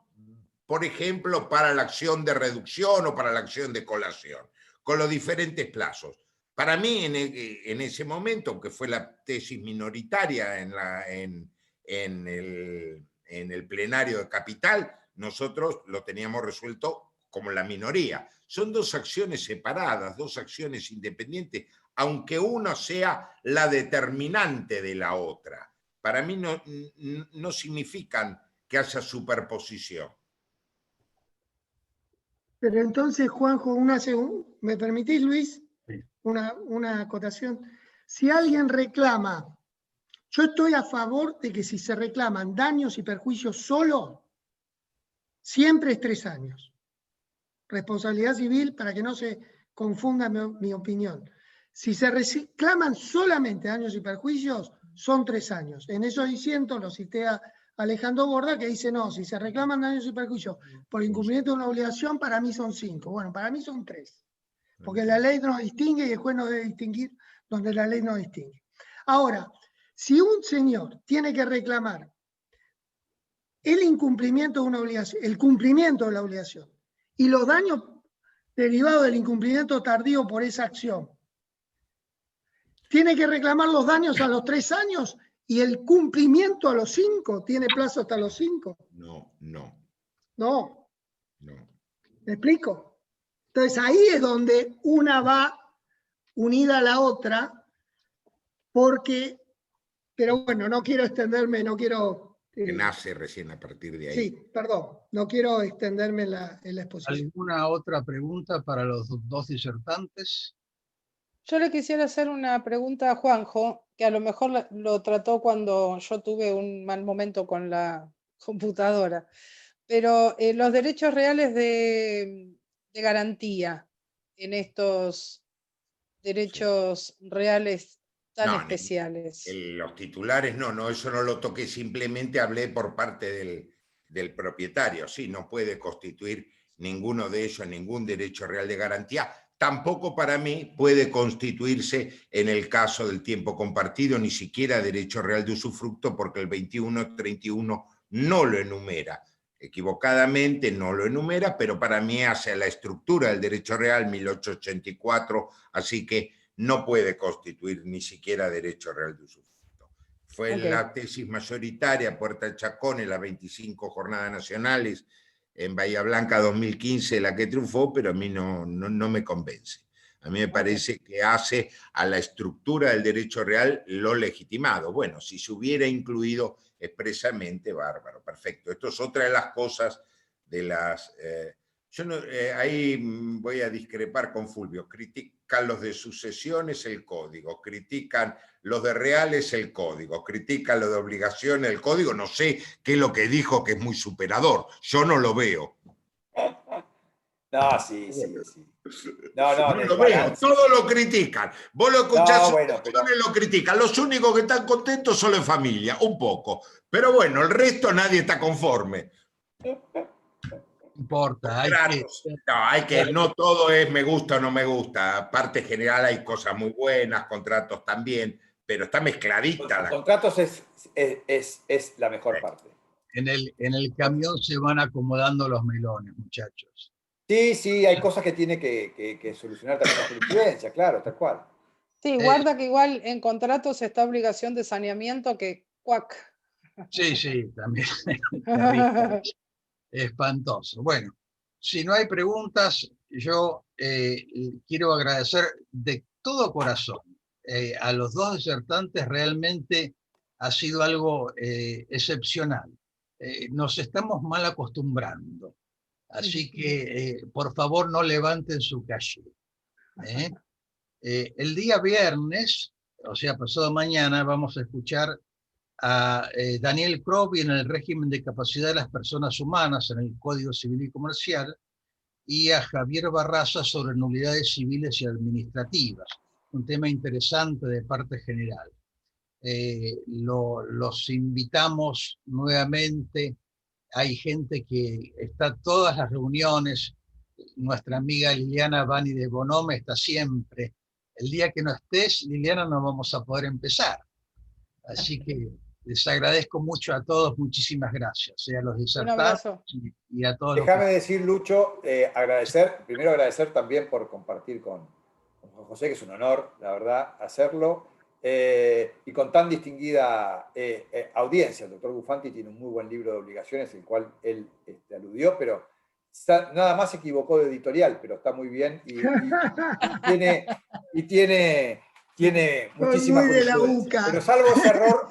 por ejemplo, para la acción de reducción o para la acción de colación, con los diferentes plazos. Para mí, en ese momento, que fue la tesis minoritaria en el plenario de Capital, nosotros lo teníamos resuelto como la minoría. Son dos acciones separadas, dos acciones independientes, aunque una sea la determinante de la otra. Para mí no significan que haya superposición. Pero entonces, Juanjo, ¿me permitís, Luis? Sí. Una acotación. Si alguien reclama, yo estoy a favor de que si se reclaman daños y perjuicios solo, siempre es 3 años. Responsabilidad civil, para que no se confunda mi opinión. Si se reclaman solamente daños y perjuicios, son 3 años. En eso diciendo, lo cité a Alejandro Borda, que dice, no, si se reclaman daños y perjuicios por incumplimiento de una obligación, para mí son 5. Bueno, para mí son 3. Porque la ley no distingue y el juez no debe distinguir donde la ley no distingue. Ahora, si un señor tiene que reclamar el incumplimiento de una obligación, el cumplimiento de la obligación, y los daños derivados del incumplimiento tardío por esa acción, tiene que reclamar los daños a los 3 años y el cumplimiento a los 5, ¿tiene plazo hasta los 5? No. ¿Me explico? Entonces ahí es donde una va unida a la otra, porque, pero bueno, no quiero extenderme, no quiero... que nace recién a partir de ahí. Sí, perdón, no quiero extenderme en la exposición. ¿Alguna otra pregunta para los dos disertantes? Yo le quisiera hacer una pregunta a Juanjo, que a lo mejor lo trató cuando yo tuve un mal momento con la computadora, pero los derechos reales de garantía en estos derechos reales tan especiales. Los titulares no, eso no lo toqué, simplemente hablé por parte del propietario. Sí, no puede constituir ninguno de ellos ningún derecho real de garantía. Tampoco para mí puede constituirse en el caso del tiempo compartido, ni siquiera derecho real de usufructo, porque el 21.31 no lo enumera. Equivocadamente no lo enumera, pero para mí hace la estructura del derecho real 1884, así que no puede constituir ni siquiera derecho real de usufructo. Fue la tesis mayoritaria, Puerta del Chacón, en las 25 jornadas nacionales, en Bahía Blanca 2015, la que triunfó, pero a mí no me convence. A mí me parece que hace a la estructura del derecho real lo legitimado. Bueno, si se hubiera incluido expresamente, bárbaro, perfecto. Esto es otra de las cosas de las... ahí voy a discrepar con Fulvio. Critican los de sucesiones el código, critican los de reales el código, critican los de obligaciones el código. No sé qué es lo que dijo, que es muy superador. Yo no lo veo. No, sí. No lo veo, todos lo critican. Vos lo escuchás, pero lo critican. Los únicos que están contentos son las familias, un poco. Pero bueno, el resto nadie está conforme. Importa, no todo es me gusta o no me gusta. Parte general hay cosas muy buenas, contratos también, pero está mezcladita. Los contratos es la mejor parte. En el camión se van acomodando los melones, muchachos. Sí, hay cosas que tiene que solucionar también la jurisprudencia, claro, tal cual. Sí, guarda que igual en contratos está obligación de saneamiento que cuac. Sí, también. Espantoso. Bueno, si no hay preguntas, yo quiero agradecer de todo corazón a los dos disertantes. Realmente ha sido algo excepcional. Nos estamos mal acostumbrando. Así que, por favor, no levanten su calle. El día viernes, o sea, pasado mañana, vamos a escuchar a Daniel Crovi en el régimen de capacidad de las personas humanas en el Código Civil y Comercial, y a Javier Barraza sobre nulidades civiles y administrativas, un tema interesante de parte general. Los invitamos nuevamente. Hay gente que está todas las reuniones. Nuestra amiga Liliana Bani de Bonome está siempre El día que no estés, Liliana, no vamos a poder empezar. Así que les agradezco mucho a todos, muchísimas gracias. A los Un disertantes abrazo. y a todos los Déjame decir, Lucho, primero agradecer también por compartir con Juan José, que es un honor, la verdad, hacerlo, y con tan distinguida audiencia. El doctor Bufanti tiene un muy buen libro de obligaciones, el cual él aludió, pero nada más se equivocó de editorial, pero está muy bien y tiene muchísima muy de la jurisprudencia. UCA. Pero salvo ese error,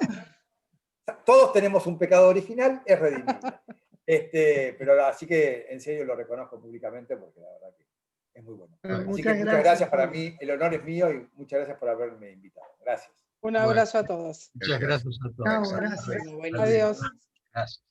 todos tenemos un pecado original, es redimible. Pero así que en serio lo reconozco públicamente porque la verdad que es muy bueno. Así que muchas gracias para mí, el honor es mío y muchas gracias por haberme invitado. Gracias. Un abrazo a todos. Muchas gracias a todos. Chao, gracias. Adiós. Gracias.